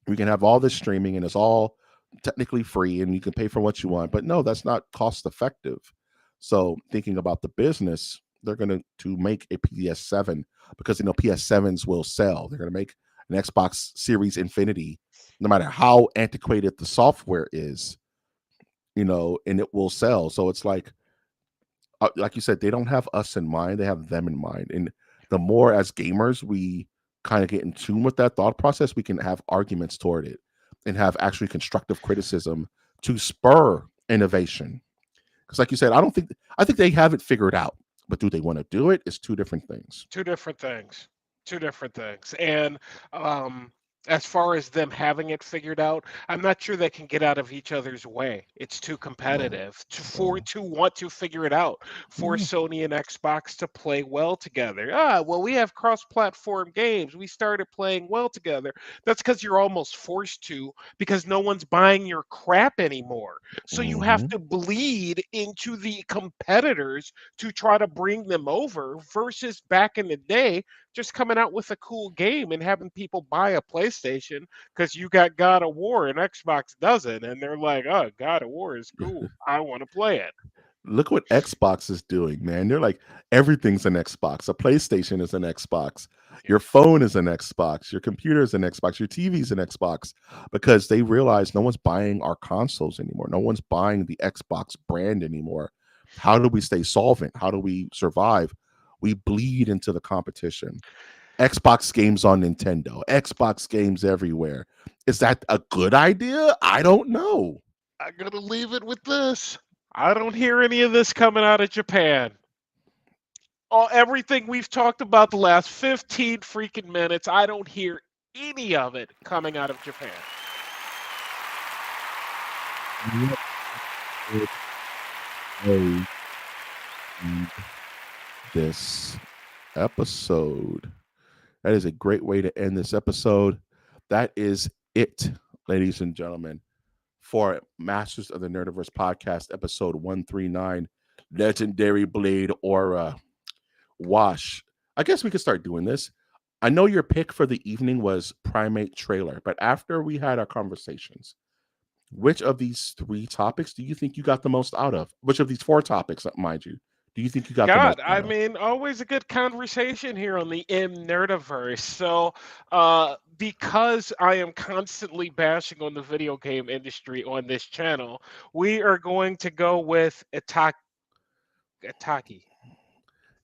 we can have all this streaming and it's all technically free and you can pay for what you want. But no, that's not cost effective. So thinking about the business, they're going to make a PS7 because PS7s will sell. They're going to make an Xbox Series Infinity, no matter how antiquated the software is, and it will sell. So it's like you said, they don't have us in mind; they have them in mind. And the more as gamers we kind of get in tune with that thought process, we can have arguments toward it and have actually constructive criticism to spur innovation. Because, like you said, I think they have it figured out, but do they want to do it? It's two different things. Two different things. Two different things. And as far as them having it figured out, I'm not sure they can get out of each other's way. It's too No, competitive no. to want to figure it out, for Yeah. Sony and Xbox to play well together. Well, we have cross-platform games. We started playing well together. That's because you're almost forced to, because no one's buying your crap anymore. So you have Hmm. to bleed into the competitors to try to bring them over, versus back in the day just coming out with a cool game and having people buy a PlayStation because you got God of War and Xbox doesn't, and they're like, "Oh, God of War is cool. I want to play it." Look what Xbox is doing, man. They're like everything's an Xbox. A PlayStation is an Xbox. Yeah. Your phone is an Xbox. Your computer is an Xbox. Your TV is an Xbox because they realize no one's buying our consoles anymore. No one's buying the Xbox brand anymore. How do we stay solvent? How do we survive? We bleed into the competition. Xbox games on Nintendo, Xbox games everywhere. Is that a good idea? I don't know. I'm gonna leave it with this. I don't hear any of this coming out of Japan. Everything we've talked about the last 15 freaking minutes, I don't hear any of it coming out of Japan. What would they this episode? That is a great way to end this episode. That is it, ladies and gentlemen, for Masters of the Nerdiverse podcast, episode 139, Legendary Blade Aura. Wash. I guess we could start doing this. I know your pick for the evening was Primate Trailer, but after we had our conversations, which of these three topics do you think you got the most out of? Which of these four topics, mind you, do you think you got the most God, out I of? mean, always a good conversation here on the Nerdiverse. So, because I am constantly bashing on the video game industry on this channel, we are going to go with Itaki.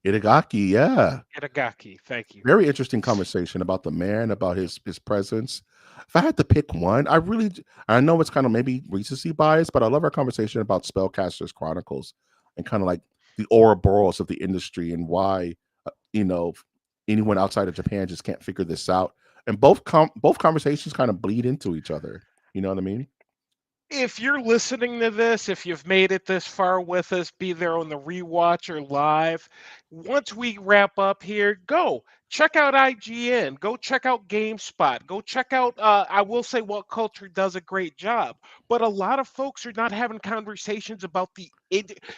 Itagaki, yeah. Itagaki. Thank you. Very interesting conversation about the man, about his presence. If I had to pick one, I know it's kind of maybe recency bias, but I love our conversation about Spellcasters Chronicles and kind of like the Ouroboros of the industry and why you know anyone outside of Japan just can't figure this out. And both conversations kind of bleed into each other. You know what I mean? if you're listening to this, if you've made it this far with us, be there on the rewatch or live. Once we wrap up here, go check out IGN, go check out GameSpot, go check out. I will say What Culture does a great job, but a lot of folks are not having conversations about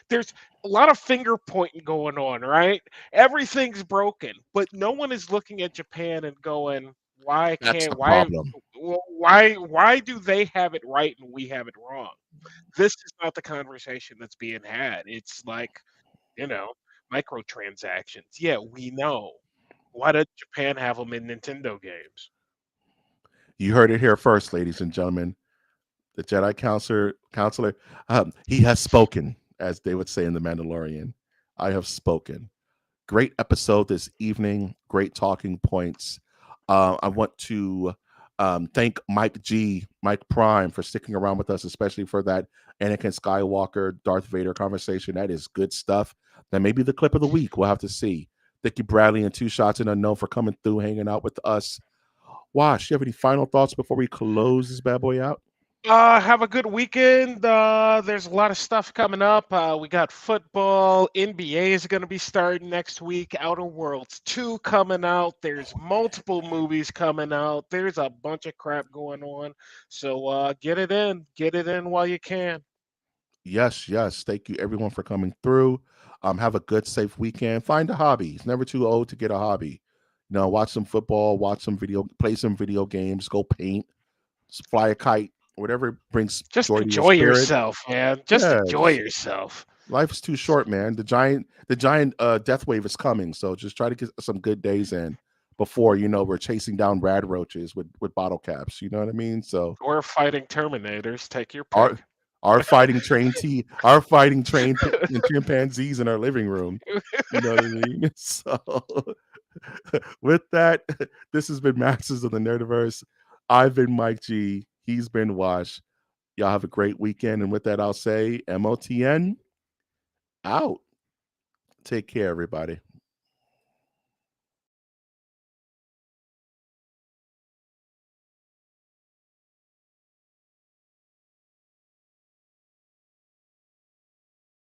there's a lot of finger pointing going on, right? Everything's broken, but no one is looking at Japan and going, why That's can't the why problem. why do they have it right and we have it wrong? This is not the conversation that's being had. It's like, you know, microtransactions. Yeah, we know. Why does Japan have them in Nintendo games? You heard it here first, ladies and gentlemen. The Jedi counselor, he has spoken, as they would say in The Mandalorian. I have spoken. Great episode this evening. Great talking points. I want to thank Mike Prime, for sticking around with us, especially for that Anakin Skywalker, Darth Vader conversation. That is good stuff. That may be the clip of the week. We'll have to see. Thank you, Bradley and Two Shots and Unknown, for coming through, hanging out with us. Wash, you have any final thoughts before we close this bad boy out? Have a good weekend. There's a lot of stuff coming up. We got football. NBA is going to be starting next week. Outer Worlds 2 coming out. There's multiple movies coming out. There's a bunch of crap going on. So get it in. Get it in while you can. Yes, yes. Thank you, everyone, for coming through. Have a good, safe weekend. Find a hobby. It's never too old to get a hobby. Watch some football, play some video games, go paint, fly a kite, whatever brings Just joy to your enjoy spirit. yourself, man. Just enjoy Yes, yourself. life is too short, man. The giant death wave is coming. So just try to get some good days in before we're chasing down rad roaches with bottle caps. You know what I mean? So Or fighting Terminators. Take your our pick. our fighting and chimpanzees in our living room. You know what I mean? So with that, this has been Masters of the Nerdiverse. I've been Mike G. He's been Wash. Y'all have a great weekend. And with that, I'll say MOTN out. Take care, everybody.